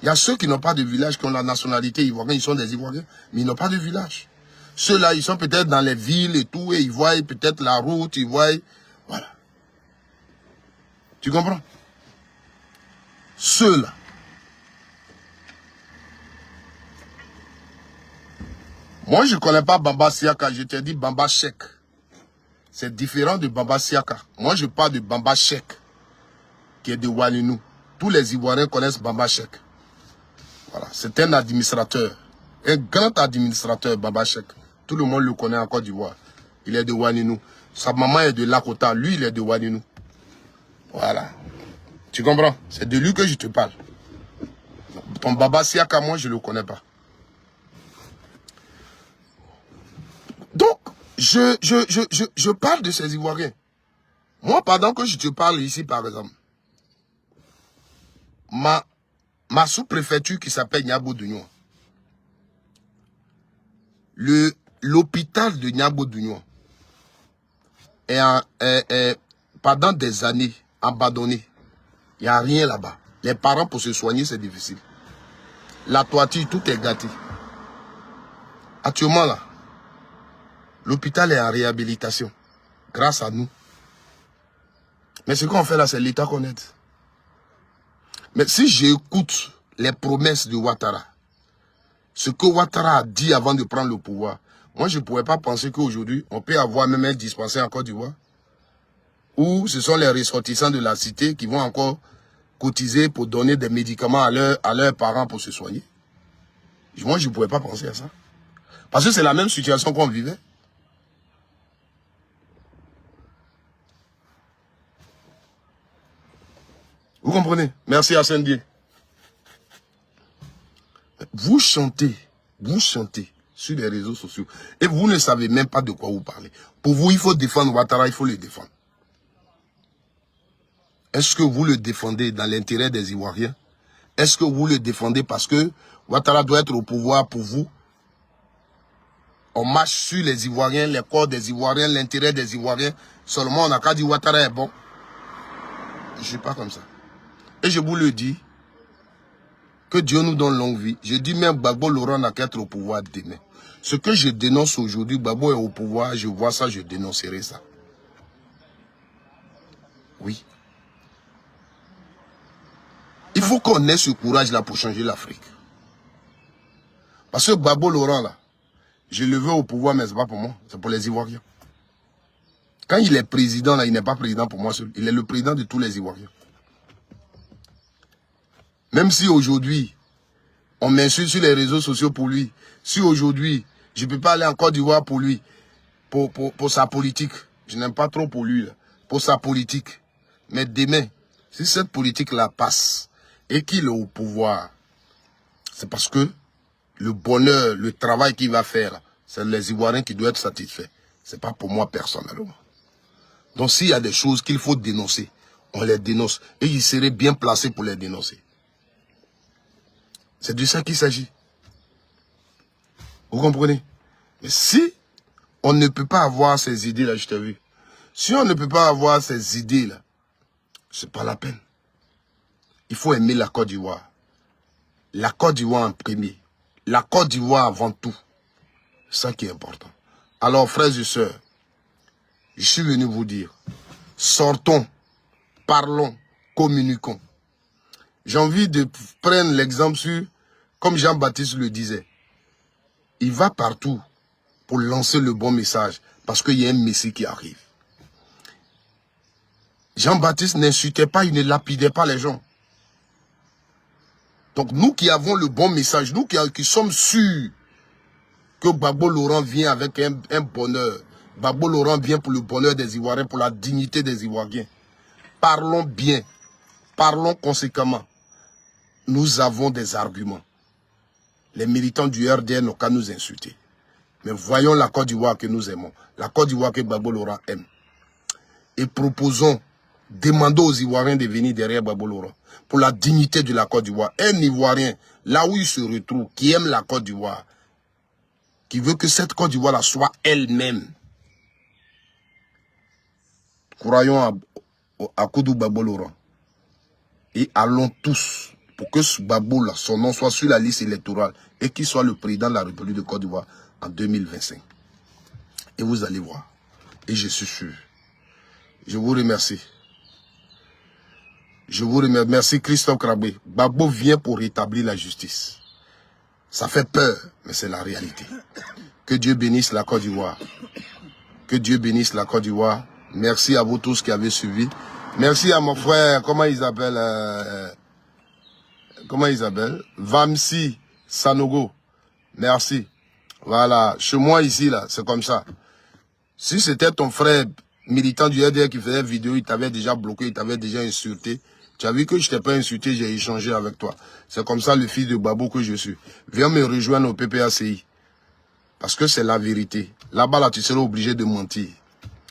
S2: Il y a ceux qui n'ont pas de village, qui ont la nationalité ivoirienne, ils sont des Ivoiriens, mais ils n'ont pas de village. Ceux-là, ils sont peut-être dans les villes et tout, et ils voient peut-être la route, ils voient... Voilà. Tu comprends? Ceux-là. Moi, je ne connais pas Bamba Siaka, je te dis Bamba Chek. C'est différent de Bamba Siaka. Moi, je parle de Bamba Chek, qui est de Ouaninou. Tous les Ivoiriens connaissent Bamba Chek. Voilà, c'est un administrateur. Un grand administrateur, Bamba Chek. Tout le monde le connaît en Côte d'Ivoire. Il est de Ouaninou. Sa maman est de Lakota. Lui, il est de Ouaninou. Voilà. Tu comprends? C'est de lui que je te parle. Ton Baba Siaka, moi, je ne le connais pas. Donc, je parle de ces Ivoiriens. Moi, pendant que je te parle ici, par exemple, ma sous-préfecture qui s'appelle Niabo-Dougnon, l'hôpital de Niabo-Dougnon est pendant des années abandonné. Il n'y a rien là-bas. Les parents, pour se soigner, c'est difficile. La toiture, tout est gâté. Actuellement, là, l'hôpital est en réhabilitation. Grâce à nous. Mais ce qu'on fait là, c'est l'État qu'on aide. Mais si j'écoute les promesses de Ouattara, ce que Ouattara a dit avant de prendre le pouvoir, moi, je ne pourrais pas penser qu'aujourd'hui, on peut avoir même un dispensaire en Côte d'Ivoire. ou ce sont les ressortissants de la cité qui vont encore cotiser pour donner des médicaments à leurs parents pour se soigner. Moi, je ne pouvais pas penser à ça. Parce que c'est la même situation qu'on vivait. Vous comprenez? Merci à Saint-Dié. Vous chantez sur les réseaux sociaux et vous ne savez même pas de quoi vous parlez. Pour vous, il faut défendre Ouattara, il faut le défendre. Est-ce que vous le défendez dans l'intérêt des Ivoiriens? Est-ce que vous le défendez parce que Ouattara doit être au pouvoir pour vous? On marche sur les Ivoiriens, les corps des Ivoiriens, l'intérêt des Ivoiriens. Seulement, on n'a qu'à dire Ouattara est bon. Je ne suis pas comme ça. Et je vous le dis, que Dieu nous donne longue vie. Je dis même Gbagbo Laurent n'a qu'à être au pouvoir demain. Ce que je dénonce aujourd'hui, Gbagbo est au pouvoir, je vois ça, je dénoncerai ça. Oui. Il faut qu'on ait ce courage-là pour changer l'Afrique. Parce que Gbagbo Laurent, là, je le veux au pouvoir, mais ce n'est pas pour moi, c'est pour les Ivoiriens. Quand il est président, là, il n'est pas président pour moi seul. Il est le président de tous les Ivoiriens. Même si aujourd'hui, on m'insulte sur les réseaux sociaux pour lui. Si aujourd'hui, je ne peux pas aller en Côte d'Ivoire pour lui, pour sa politique. Je n'aime pas trop pour lui, là, pour sa politique. Mais demain, si cette politique-là passe et qu'il est au pouvoir, c'est parce que le bonheur, le travail qu'il va faire, c'est les Ivoiriens qui doivent être satisfaits. Ce n'est pas pour moi personnellement. Donc s'il y a des choses qu'il faut dénoncer, on les dénonce. Et il serait bien placé pour les dénoncer. C'est de ça qu'il s'agit. Vous comprenez? Mais si on ne peut pas avoir ces idées-là, je t'ai vu. Si on ne peut pas avoir ces idées-là, c'est pas la peine. Il faut aimer la Côte d'Ivoire. La Côte d'Ivoire en premier. La Côte d'Ivoire avant tout. C'est ça qui est important. Alors, frères et sœurs, je suis venu vous dire, sortons, parlons, communiquons. J'ai envie de prendre l'exemple sur, comme Jean-Baptiste le disait, il va partout pour lancer le bon message, parce qu'il y a un Messie qui arrive. Jean-Baptiste n'insultait pas, il ne lapidait pas les gens. Donc nous qui avons le bon message, nous qui sommes sûrs que Gbagbo Laurent vient avec un bonheur, Gbagbo Laurent vient pour le bonheur des Ivoiriens, pour la dignité des Ivoiriens. Parlons bien, parlons conséquemment. Nous avons des arguments. Les militants du RDN n'ont qu'à nous insulter. Mais voyons la Côte d'Ivoire que nous aimons. La Côte d'Ivoire que Gbagbo Laurent aime. Et proposons, demandons aux Ivoiriens de venir derrière Gbagbo Laurent. Pour la dignité de la Côte d'Ivoire. Un Ivoirien, là où il se retrouve, qui aime la Côte d'Ivoire, qui veut que cette Côte d'Ivoire soit elle-même. Croyons à Koudou Gbagbo Laurent. Et allons tous pour que ce Gbagbo là, son nom soit sur la liste électorale et qu'il soit le président de la République de Côte d'Ivoire en 2025. Et vous allez voir. Et je suis sûr. Je vous remercie. Je vous remercie. Merci Christophe Krabé. Gbagbo vient pour rétablir la justice. Ça fait peur, mais c'est la réalité. Que Dieu bénisse la Côte d'Ivoire. Que Dieu bénisse la Côte d'Ivoire. Merci à vous tous qui avez suivi. Merci à mon frère, comment il s'appelle Vamsi Sanogo. Merci. Voilà, chez moi ici, là, c'est comme ça. Si c'était ton frère militant du RDR qui faisait vidéo, il t'avait déjà bloqué, il t'avait déjà insulté. Tu as vu que je t'ai pas insulté, j'ai échangé avec toi. C'est comme ça le fils de Gbagbo que je suis. Viens me rejoindre au PPACI. Parce que c'est la vérité. Là-bas, là, tu seras obligé de mentir.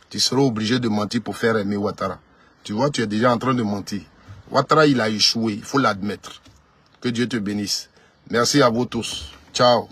S2: Tu seras obligé de mentir pour faire aimer Ouattara. Tu vois, tu es déjà en train de mentir. Ouattara, il a échoué, il faut l'admettre. Que Dieu te bénisse. Merci à vous tous. Ciao.